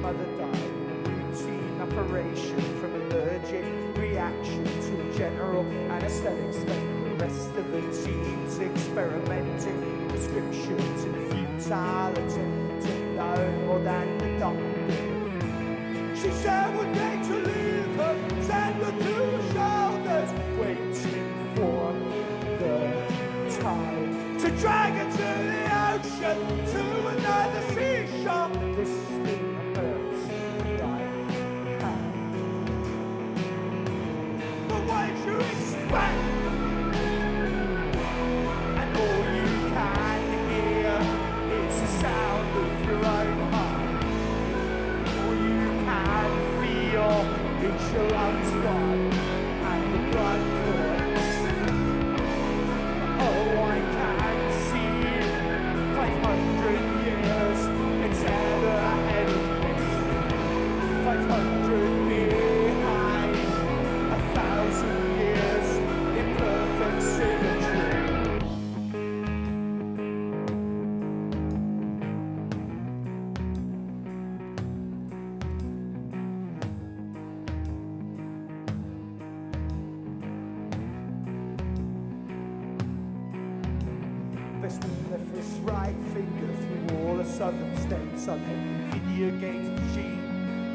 Speaker 1: Mother died in a routine operation from allergic reaction to a general anesthetic. Spent the rest of the teens experimenting prescriptions in futile attempt to know more than the doctor. She said we're going to leave her, send her to her shoulders, waiting for the tide to drag her to the ocean, to another seashore. This thing hurts right hand. But what did you expect? And all you can hear is the sound of your own heart. All you can feel is your lungs blood and the blood clots. Oh, I can see 500 years instead ahead of me, 500 behind, 1,000 years in perfect symmetry. Best move left wrist, right finger through all the southern states on every video games machine.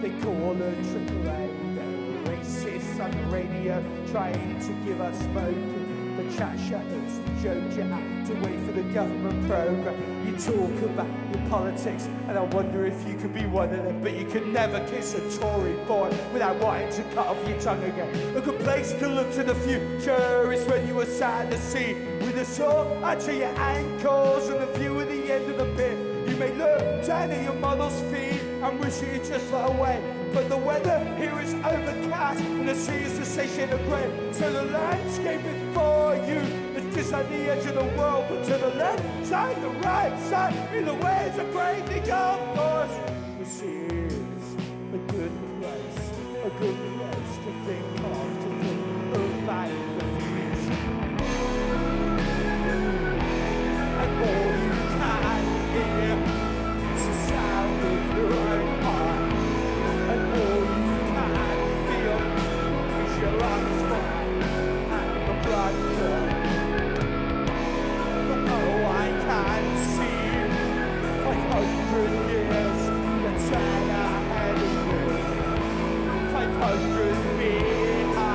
Speaker 1: They call her AAA. They're racists on the radio trying to give us smoking. The chat shadows, the joke you have to wait for the government program. You talk about your politics, and I wonder if you could be one of them. But you could never kiss a Tory boy without wanting to cut off your tongue again. A good place to look to the future is when you were sat at the sea with a saw out to your ankles and the view at the end of the pit. You may look down at your mother's feet and wish you just fell away. But the weather here is overcast and the sea is the station of grey. So the landscape before you is just at the edge of the world. But to the left side, the right side, in the waves of breaking of course. This is a good place to think of, to think about the future. And all you can hear is the sound of your own heart. And all you can feel is your lungs and the blood clot. But oh, I can see 500 years that's ahead of you, 500 behind.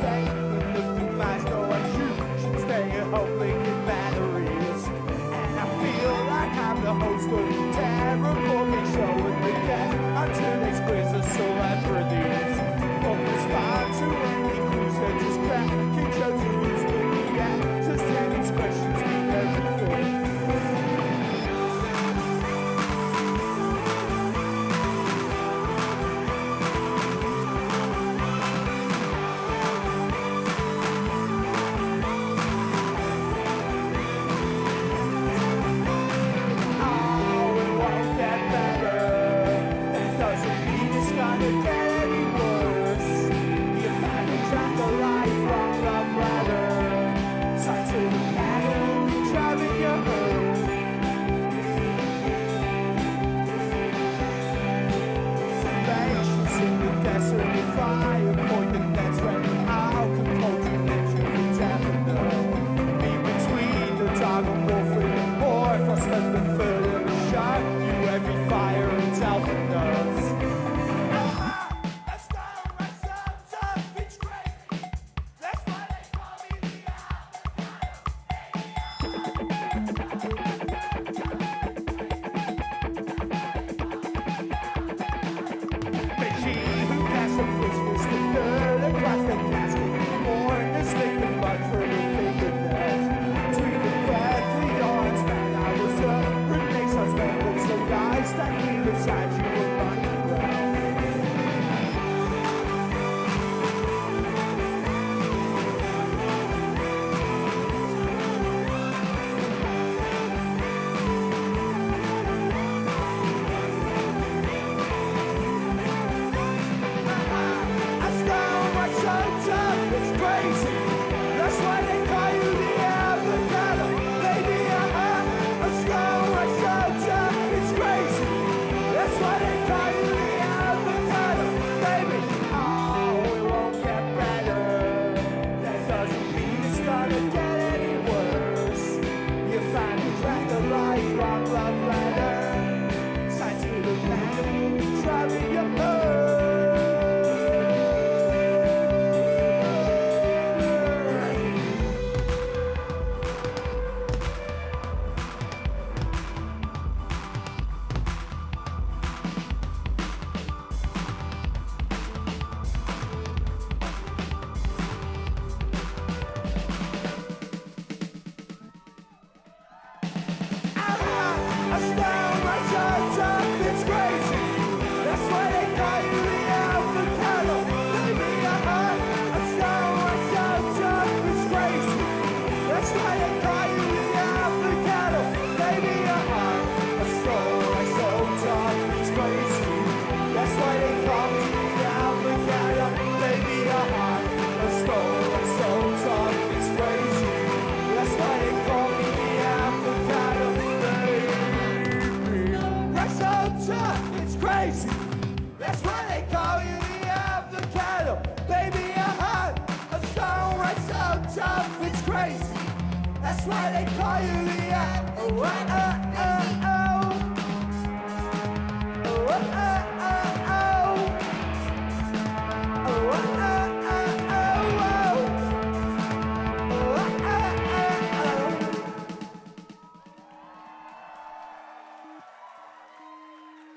Speaker 1: stay in the demise, no as you should stay at home linking batteries. And I feel like I'm the host of a terrible big show in the gas until they squeeze the celebrities. Don't respond to any clues, they're just cracking jokes and who's with me at. Just tennis questions mean everything.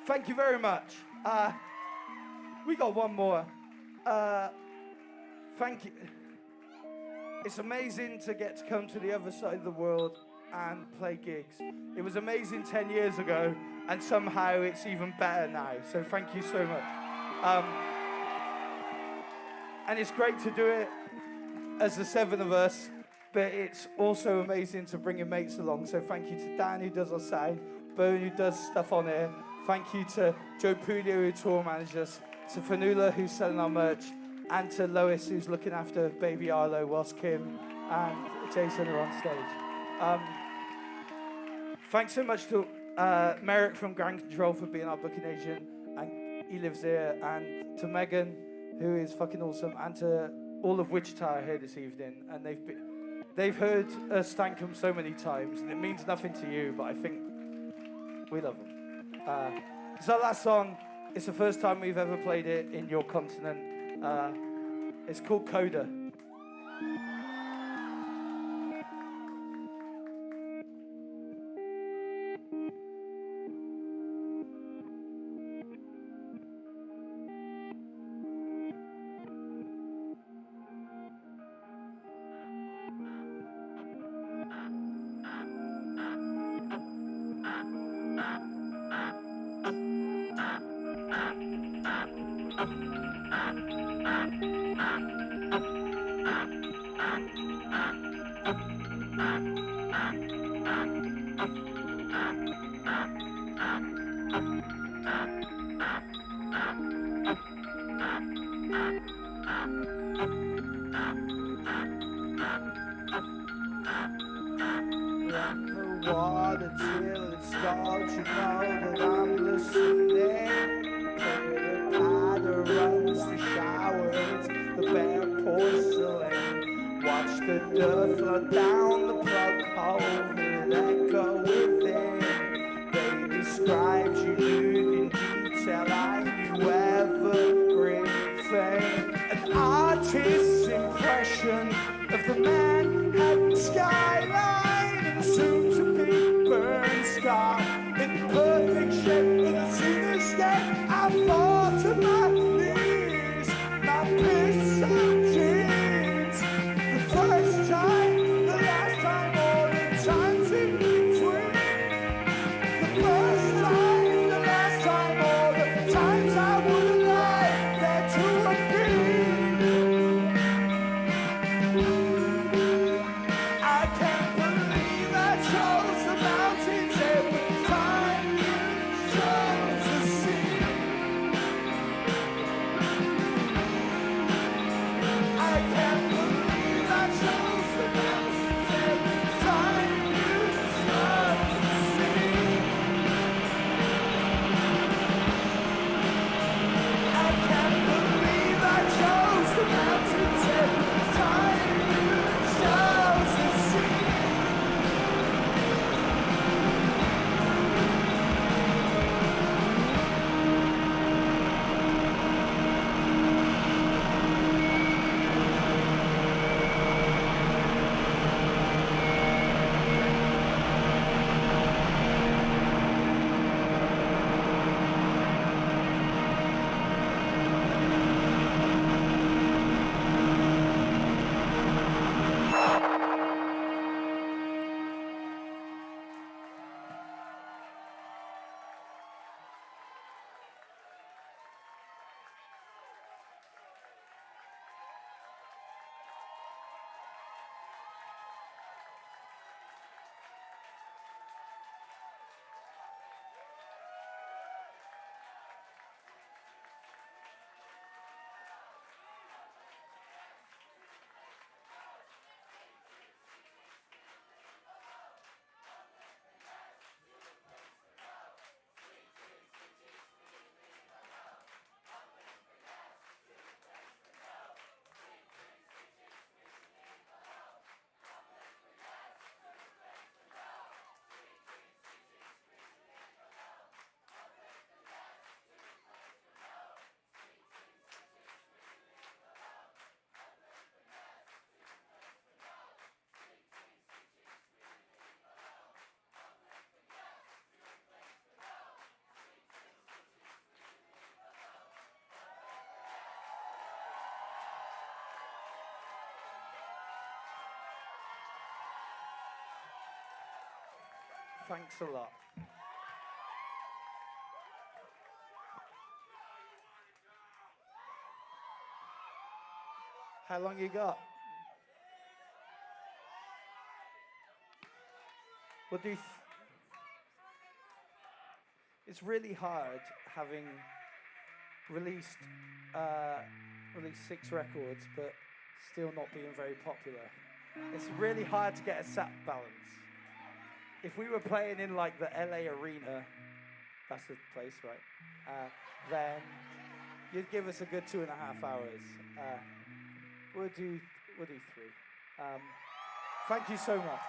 Speaker 1: Thank you very much. We got one more. Thank you. It's amazing to get to come to the other side of the world and play gigs. It was amazing 10 years ago, and somehow it's even better now. So thank you so much. And it's great to do it as the seven of us, but it's also amazing to bring your mates along. So thank you to Dan, who does our sound, Bone, who does stuff on here. Thank you to Joe Puglio, who tour manages, to Fanula, who's selling our merch, and to Lois, who's looking after baby Arlo, whilst Kim and Jason are on stage. Thanks so much to Merrick from Grand Control for being our booking agent, and he lives here, and to Megan, who is fucking awesome, and to all of Wichita here this evening. And they've heard us thank them so many times, and it means nothing to you, but I think we love them. It's our last song. It's the first time we've ever played it in your continent. It's called Coda. Water till it starts, you know that I'm listening. Pitter patter runs the shower, it's the bare porcelain. Watch the dirt flood down the plug hole, with echo within. They described you nude in detail, I knew everything. An artist's impression of the Manhattan skyline and the soon-to-be burned sky in perfect shape of the cityscape. I fall to my knees, my piss and jeans. The first time, the last time, all the times in between. The first time, the last time, all the times I would have liked there to have been. I can't believe I chose the mountains every time you chose the sea. I can't believe I chose the mountains every time you chose the sea. I can't believe I chose the mountains every time you chose the sea. Thanks a lot. How long you got? What do you it's really hard having released 6 records but still not being very popular. It's really hard to get a set balance. If we were playing in like the LA Arena, that's the place, right? Then you'd give us a good 2.5 hours. We'll do 3. Thank you so much.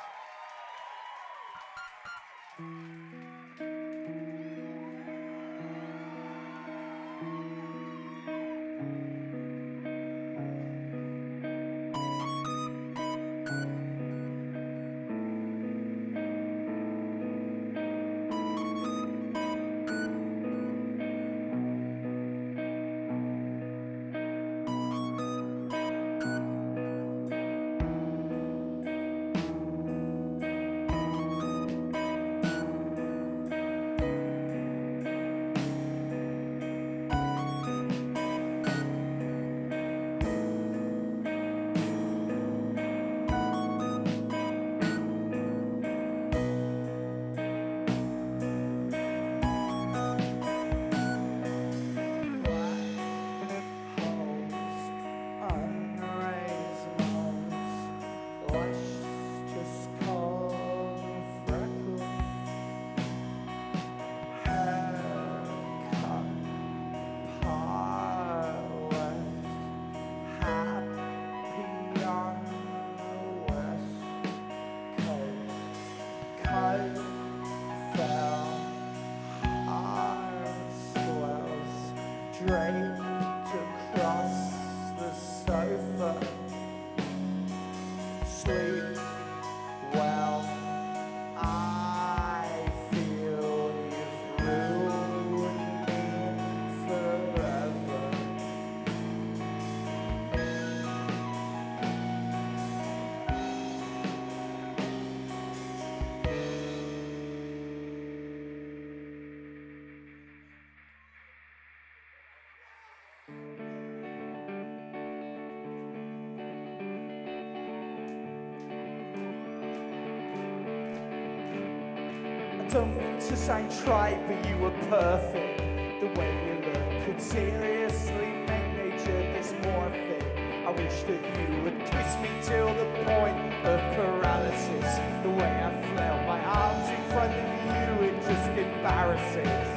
Speaker 1: don't mean to sound trite, but you were perfect. The way you look could seriously make nature dysmorphic. I wish that you would kiss me till the point of paralysis. The way I flail my arms in front of you, it just embarrasses.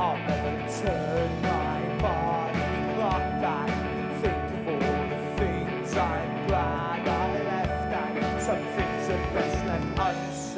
Speaker 1: I'll never turn my body clock back. Think of all the things I'm glad I left, and some things are best left unsaid.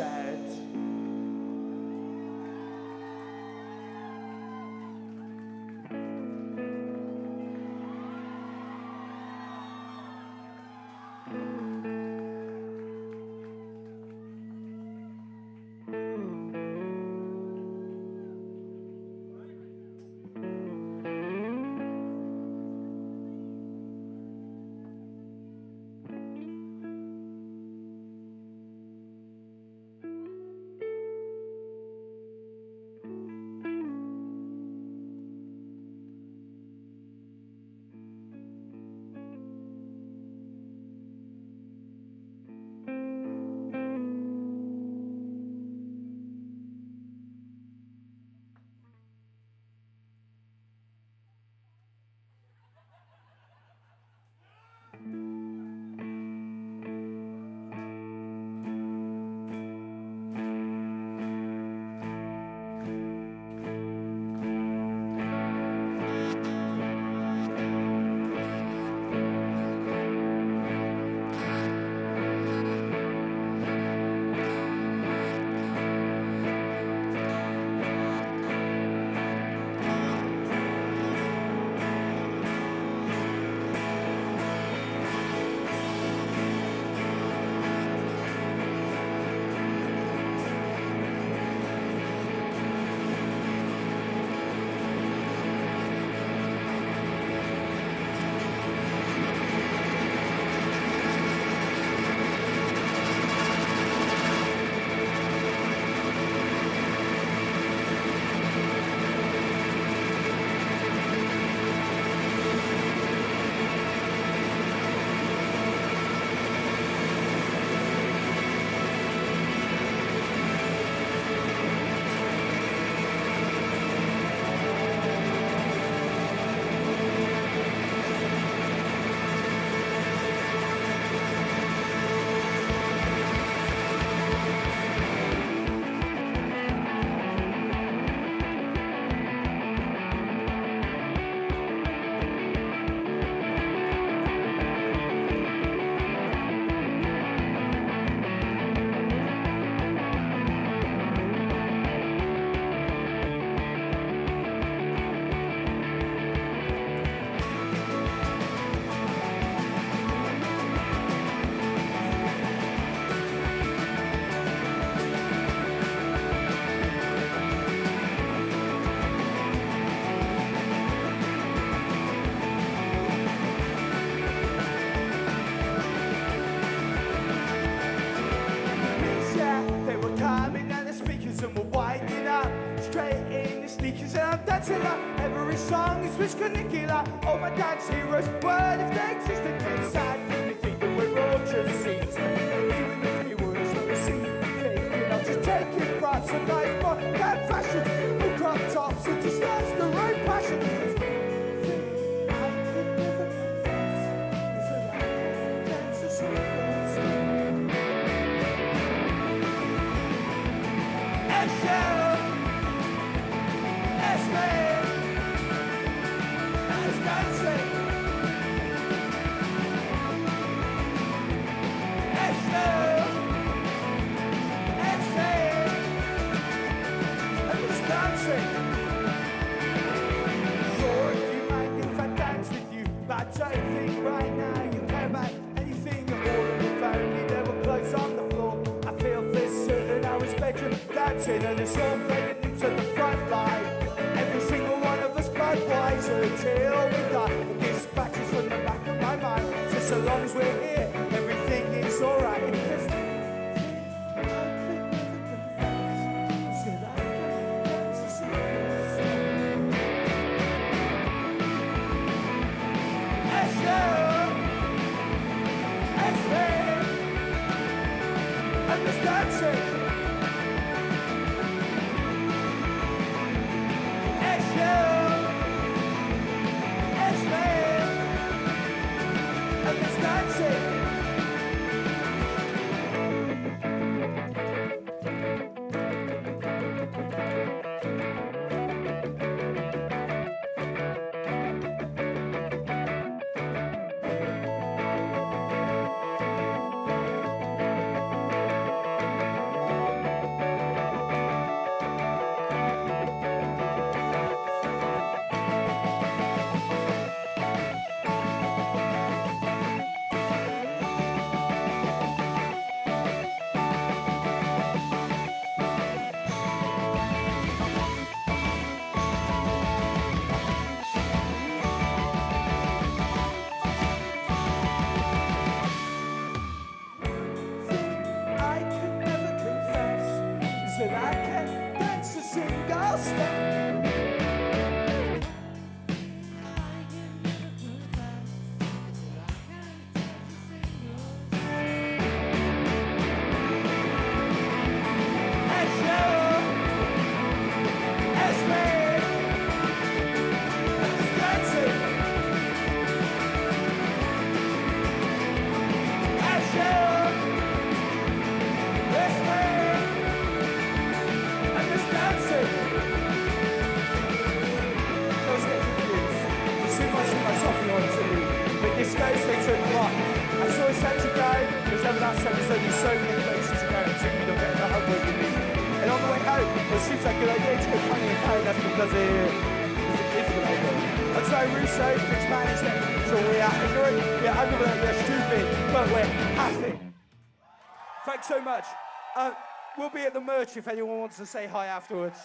Speaker 1: Every song is Swiss Canicula. All my dance heroes, what if they existed? It's sad for me think that we're all just scenes. Even the few words that we see, thinking I'm just taking parts of life, but that fashion, who crop tops and just lost the right passion. I could never confess, is that I dance a single step. Excel, S-Man. I don't think right now you care about anything at all. And the family, there were clothes on the floor. I feel this certain I was bedroom dancing, and it's all faded into the front line. Every single one of us Budweiser until we die. The dispatches from the back of my mind. So so long as we're here, everything is alright. say, stay tuned a lot. I saw a set to go, because over that episode there's so many places to go until you don't get the homework you need. And on the way home, it seems like a good idea to go punning a phone, that's because it is a good idea. And so Russo, Fix Management, so we are ignorant, we are ignorant, we are stupid, but we're happy. Thanks so much. We'll be at the merch if anyone wants to say hi afterwards.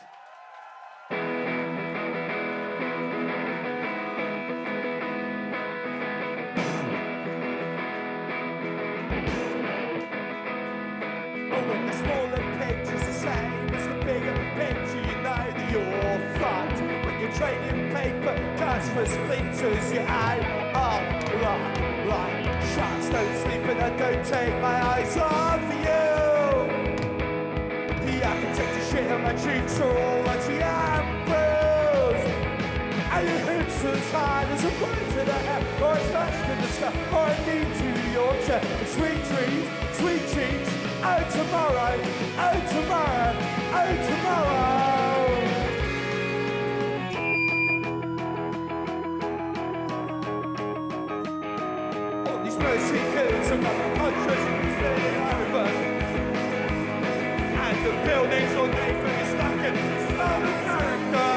Speaker 1: Trading paper, cuts for splinters, you're out of luck. Like sharks don't sleep and I don't take my eyes off you. The architect of shit on my cheeks are all anti-ambros. And your hips as high as a bird to the air, or it's smashed to the sky, or I need to Yorkshire. Sweet treats, oh tomorrow, oh tomorrow, oh tomorrow. Seekers of other countries staying over. And the buildings all day for the stuck in smell of character.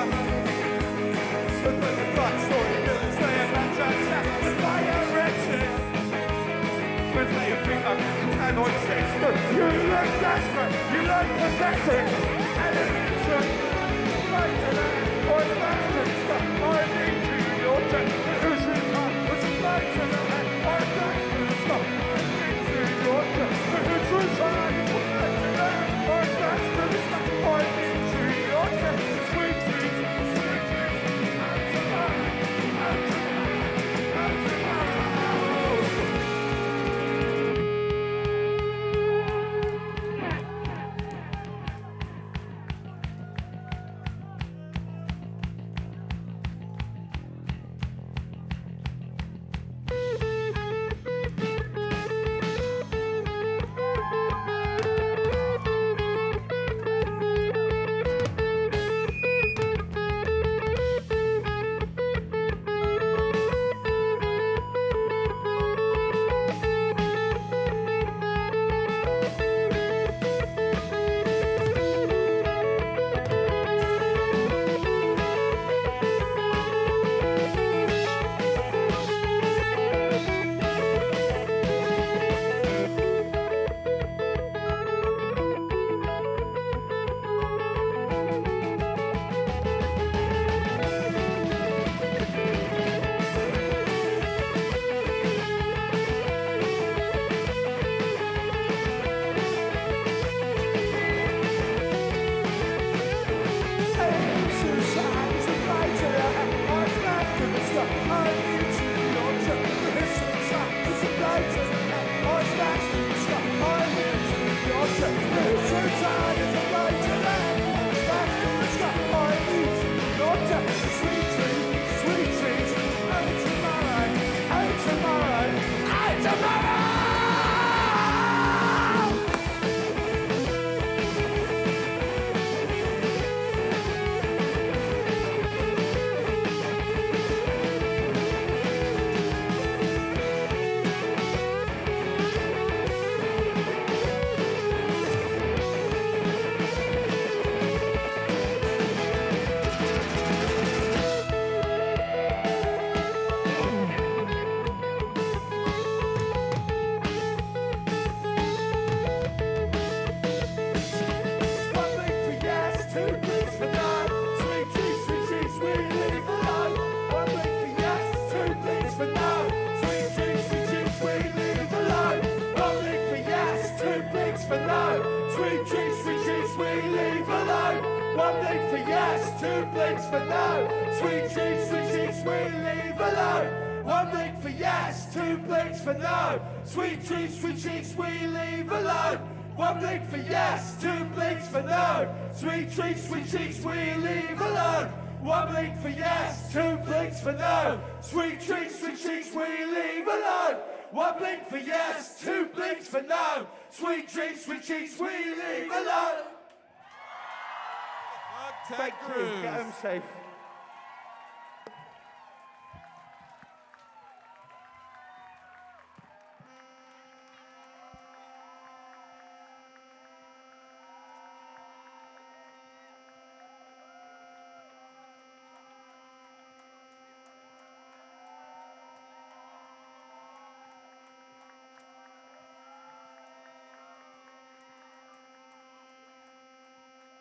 Speaker 1: But when the black story buildings they have that transact with fire wretched. With they think of and on sister, you look desperate, you look pathetic. And it's right to that, or it's back to the stuff, or it needs to your death. Who's his heart was right to the head, or it's back to the stuff. Two blinks for no. Sweet treats, we leave alone. One blink for yes, two blinks for no. Sweet treats, we leave alone. One blink for yes, two blinks for no. Sweet treats, we leave alone. One blink for yes, two blinks for no. Sweet treats, we leave alone. One blink for yes, two blinks for no. Sweet treats, we leave alone. Thank you. Get home safe.